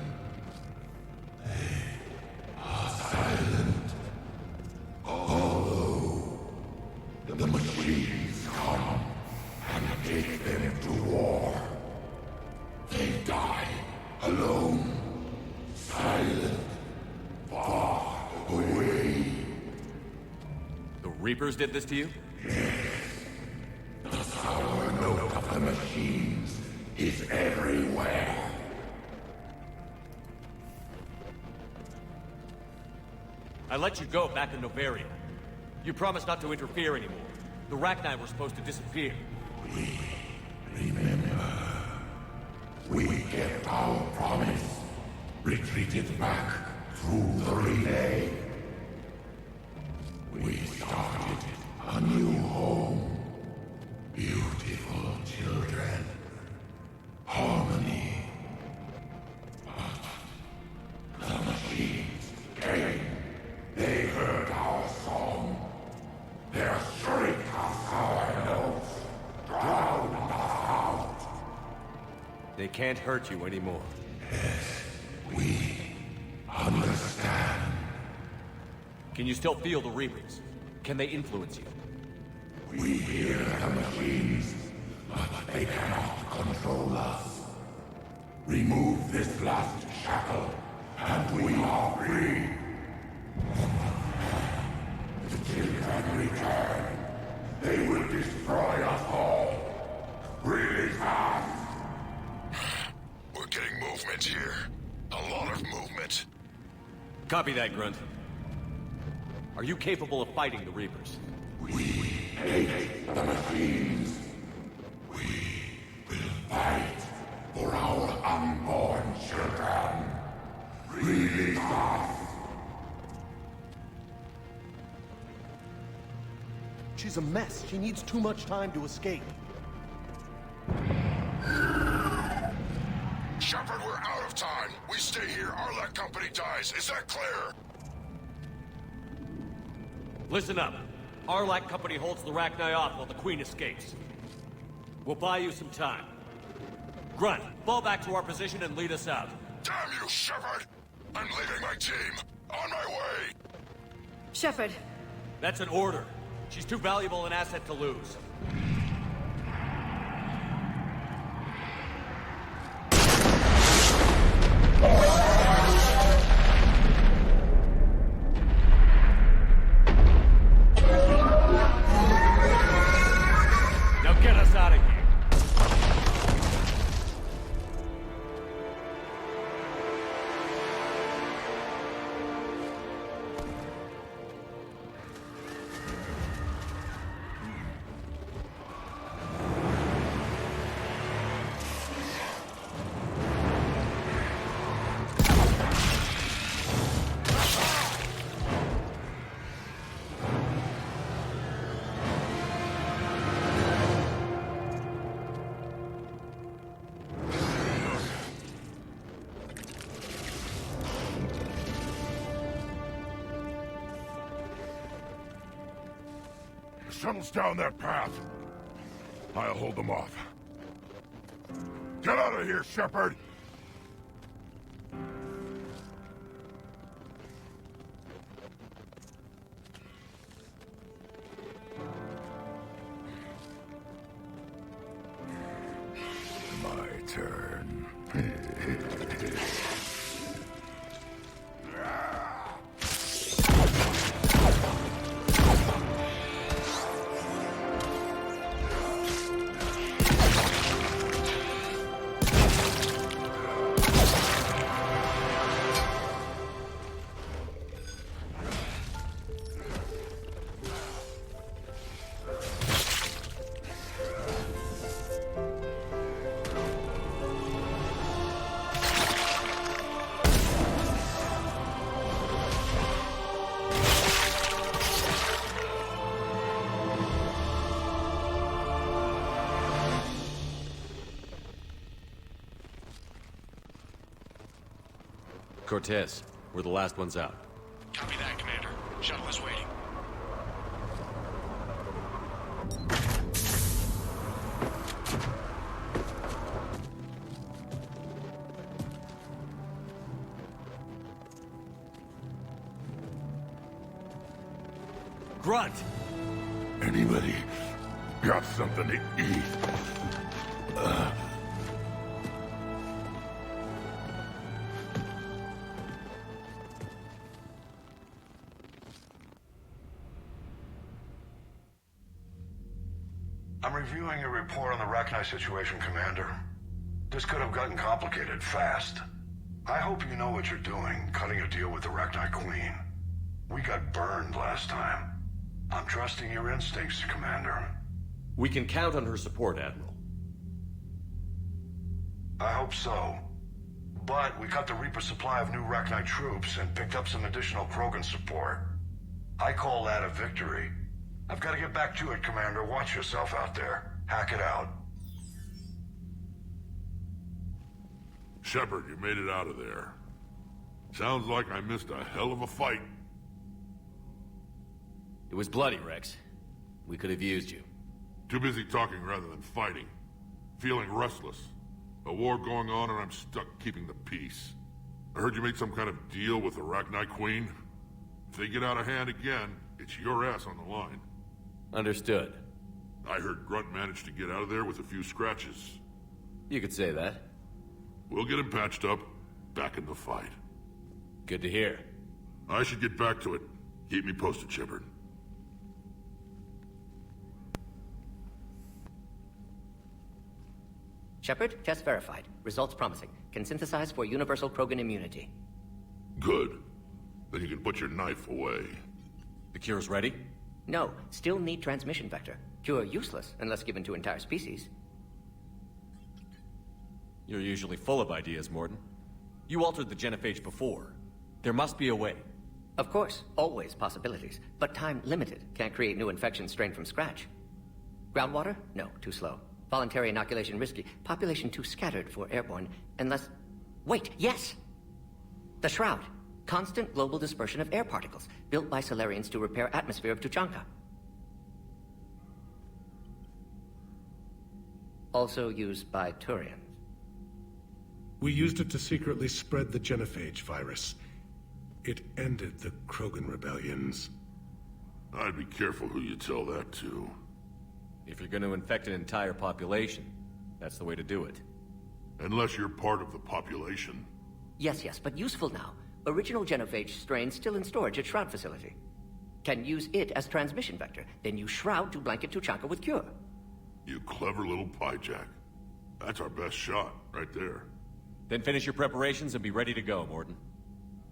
They are silent. Although the machines come and take them to war, they die alone, silent, far away. The Reapers did this to you? The sour note of the machines is everywhere. I let you go back in Novaria. You promised not to interfere anymore. The Rachni were supposed to disappear. Remember, we kept our promise, retreated back through the relay. We started a new home. Beautiful children. Harmony. But the machines came. They heard our song. Their shriek of sour notes drowned us out. They can't hurt you anymore. Yes, we understand. Can you still feel the Reapers? Can they influence you? We hear the machines, but they cannot control us. Remove this last shackle, and we are free. The children return. They will destroy us all. Really fast. We're getting movement here. A lot of movement. Copy that, Grunt. Are you capable of fighting the Reapers? We hate the machines. We will fight for our unborn children. Really fast. She's a mess. She needs too much time to escape. Shepard, we're out of time. We stay here, our Arlec company dies. Is that clear? Listen up. Arlec company holds the Rachni off while the Queen escapes. We'll buy you some time. Grunt, fall back to our position and lead us out. Damn you, Shepard! I'm leaving my team. On my way! Shepard. That's an order. She's too valuable an asset to lose. Now get us out of here. Shuttle's down that path. I'll hold them off. Get out of here, Shepard! My turn. Cortez. We're the last ones out. Copy that, Commander. Shuttle is waiting. Grunt! Anybody got something to eat? I'm reviewing your report on the Rachni situation, Commander. This could have gotten complicated fast. I hope you know what you're doing, cutting a deal with the Rachni Queen. We got burned last time. I'm trusting your instincts, Commander. We can count on her support, Admiral. I hope so. But we cut the Reaper supply of new Rachni troops and picked up some additional Krogan support. I call that a victory. I've got to get back to it, Commander. Watch yourself out there. Hack it out. Shepard, you made it out of there. Sounds like I missed a hell of a fight. It was bloody, Rex. We could have used you. Too busy talking rather than fighting. Feeling restless. A war going on and I'm stuck keeping the peace. I heard you made some kind of deal with the Rachni Queen. If they get out of hand again, it's your ass on the line. Understood. I heard Grunt managed to get out of there with a few scratches. You could say that. We'll get him patched up, back in the fight. Good to hear. I should get back to it. Keep me posted, Shepard. Shepard, test verified. Results promising. Can synthesize for universal Krogan immunity. Good. Then you can put your knife away. The cure's ready? No, still need transmission vector. Cure useless unless given to entire species. You're usually full of ideas, Mordin. You altered the genophage before. There must be a way. Of course, always possibilities, but time limited. Can't create new infection strain from scratch. Groundwater? No, too slow. Voluntary inoculation risky. Population too scattered for airborne, unless... Wait, yes! The Shroud. Constant global dispersion of air particles, built by Solarians to repair atmosphere of Tuchanka. Also used by Turians. We used it to secretly spread the genophage virus. It ended the Krogan rebellions. I'd be careful who you tell that to. If you're going to infect an entire population, that's the way to do it. Unless you're part of the population. Yes, but useful now. Original genophage strain still in storage at Shroud facility. Can use it as transmission vector, then use Shroud to blanket Tuchanka with cure. You clever little piejack. That's our best shot, right there. Then finish your preparations and be ready to go, Mordin.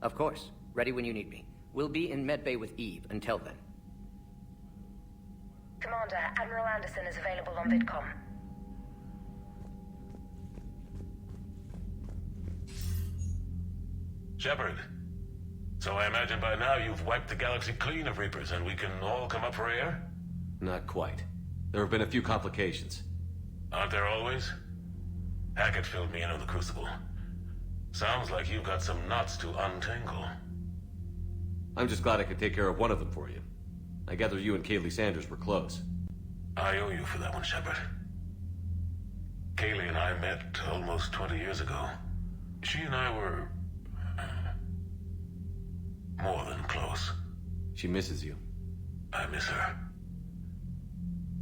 Of course. Ready when you need me. We'll be in medbay with Eve until then. Commander, Admiral Anderson is available on VidCom. Shepard. So I imagine by now you've wiped the galaxy clean of Reapers and we can all come up for air? Not quite. There have been a few complications. Aren't there always? Hackett filled me in on the Crucible. Sounds like you've got some knots to untangle. I'm just glad I could take care of one of them for you. I gather you and Kaylee Sanders were close. I owe you for that one, Shepard. Kaylee and I met almost 20 years ago. She and I were... more than close. She misses you. I miss her.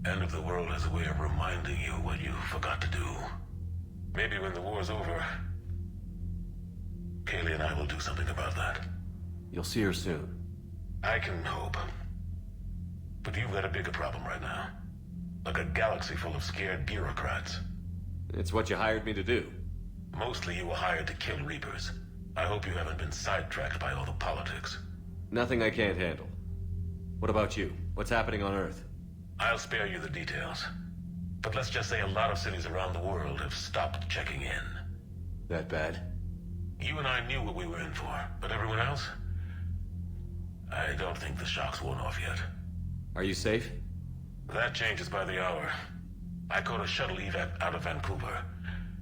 End of the world has a way of reminding you what you forgot to do. Maybe when the war's over, Kaylee and I will do something about that. You'll see her soon. I can hope. But you've got a bigger problem right now. Like a galaxy full of scared bureaucrats. It's what you hired me to do. Mostly you were hired to kill Reapers. I hope you haven't been sidetracked by all the politics. Nothing I can't handle. What about you? What's happening on Earth? I'll spare you the details. But let's just say a lot of cities around the world have stopped checking in. That bad? You and I knew what we were in for, but everyone else? I don't think the shock's worn off yet. Are you safe? That changes by the hour. I caught a shuttle evac out of Vancouver,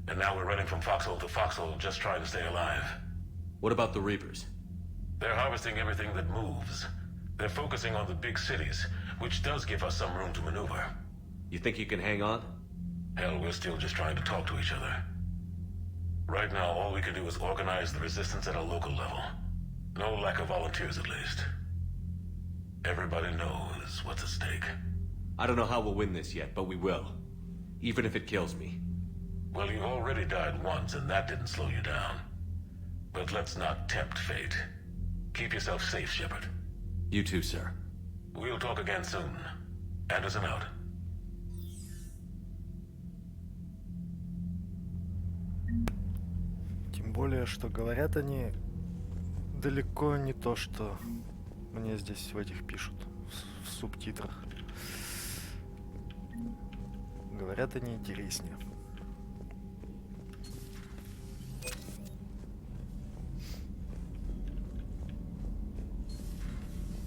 and now we're running from foxhole to foxhole just trying to stay alive. What about the Reapers? They're harvesting everything that moves. They're focusing on the big cities, which does give us some room to maneuver. You think you can hang on? Hell, we're still just trying to talk to each other. Right now, all we can do is organize the resistance at a local level. No lack of volunteers, at least. Everybody knows what's at stake. I don't know how we'll win this yet, but we will. Even if it kills me. Well, you already died once, and that didn't slow you down. But let's not tempt fate. Keep yourself safe, Shepard. You too, sir. We'll talk again soon. Anderson out. Тем более, что говорят они далеко не то, что мне здесь в этих пишут, в субтитрах. Говорят они интереснее.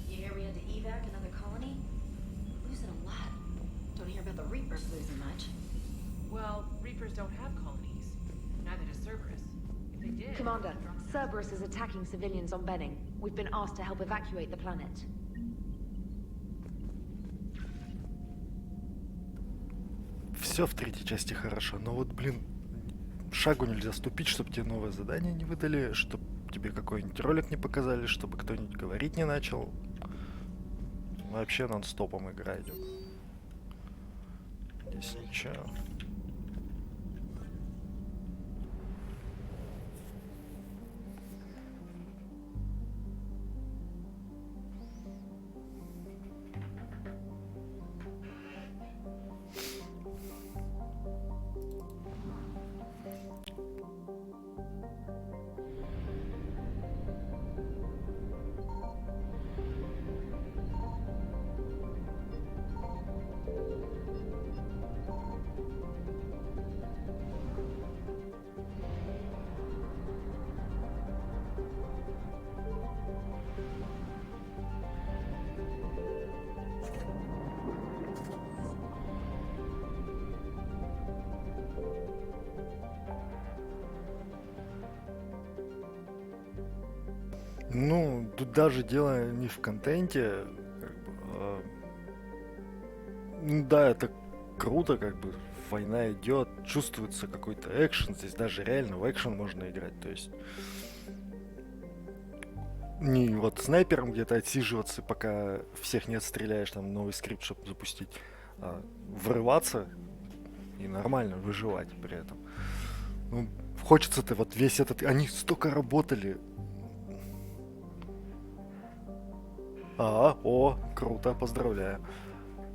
You hear we had to evac another colony? We're losing a lot. Don't hear about the Reapers losing much. Well, Reapers don't have colonies. Neither does Cerberus. If they did... Commander, Cerberus is attacking civilians on Benning. We've been asked to help evacuate the planet. Все в третьей части хорошо, но вот, блин, шагу нельзя ступить, чтобы тебе новое задание не выдали, чтобы тебе какой-нибудь ролик не показали, чтобы кто-нибудь говорить не начал. Вообще нон-стопом игра идет. Здесь ничего. Ну, тут даже дело не в контенте, как бы, ну да, это круто, как бы, война идет, чувствуется какой-то экшен, здесь даже реально в экшен можно играть, то есть не вот снайпером где-то отсиживаться, пока всех не отстреляешь, там новый скрипт, чтобы запустить, а врываться и нормально выживать при этом. Ну, хочется-то вот весь этот... Они столько работали. Круто, поздравляю.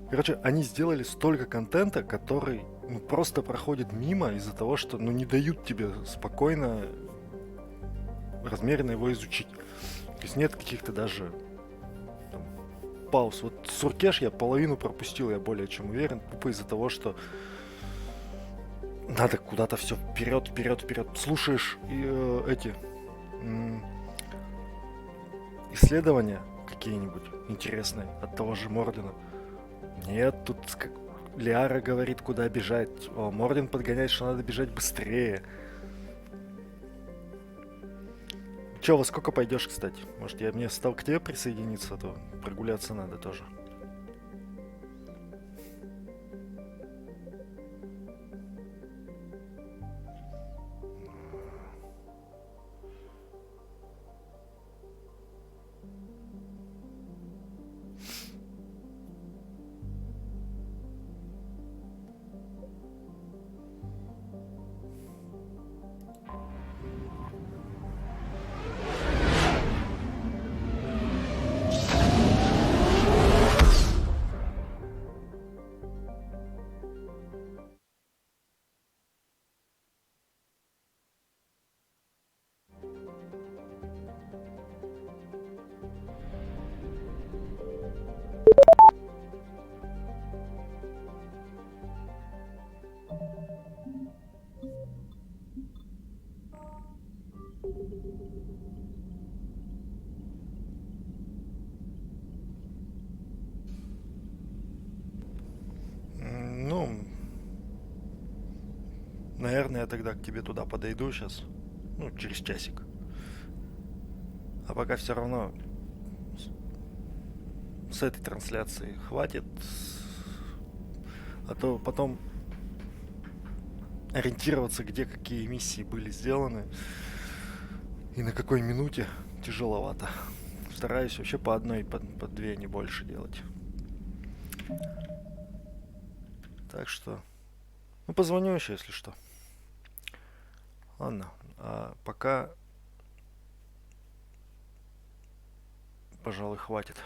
Короче, они сделали столько контента, который просто проходит мимо из-за того, что не дают тебе спокойно, размеренно его изучить. То есть нет каких-то даже там, пауз. Вот Суркеш я половину пропустил, я более чем уверен, тупо из-за того, что надо куда-то все вперед. Слушаешь исследования какие-нибудь интересные от того же Мордена. Нет, тут как Лиара говорит, куда бежать. Морден подгоняет, что надо бежать быстрее. Че, во сколько пойдешь, кстати? Может, мне стал к тебе присоединиться, а то прогуляться надо тоже. Наверное, я тогда к тебе туда подойду сейчас. Через часик. А пока все равно с этой трансляции хватит. А то потом ориентироваться, где какие миссии были сделаны и на какой минуте тяжеловато. Стараюсь вообще по одной, по две, не больше делать. Так что, ну, позвоню еще, если что. Ладно, а пока, пожалуй, хватит.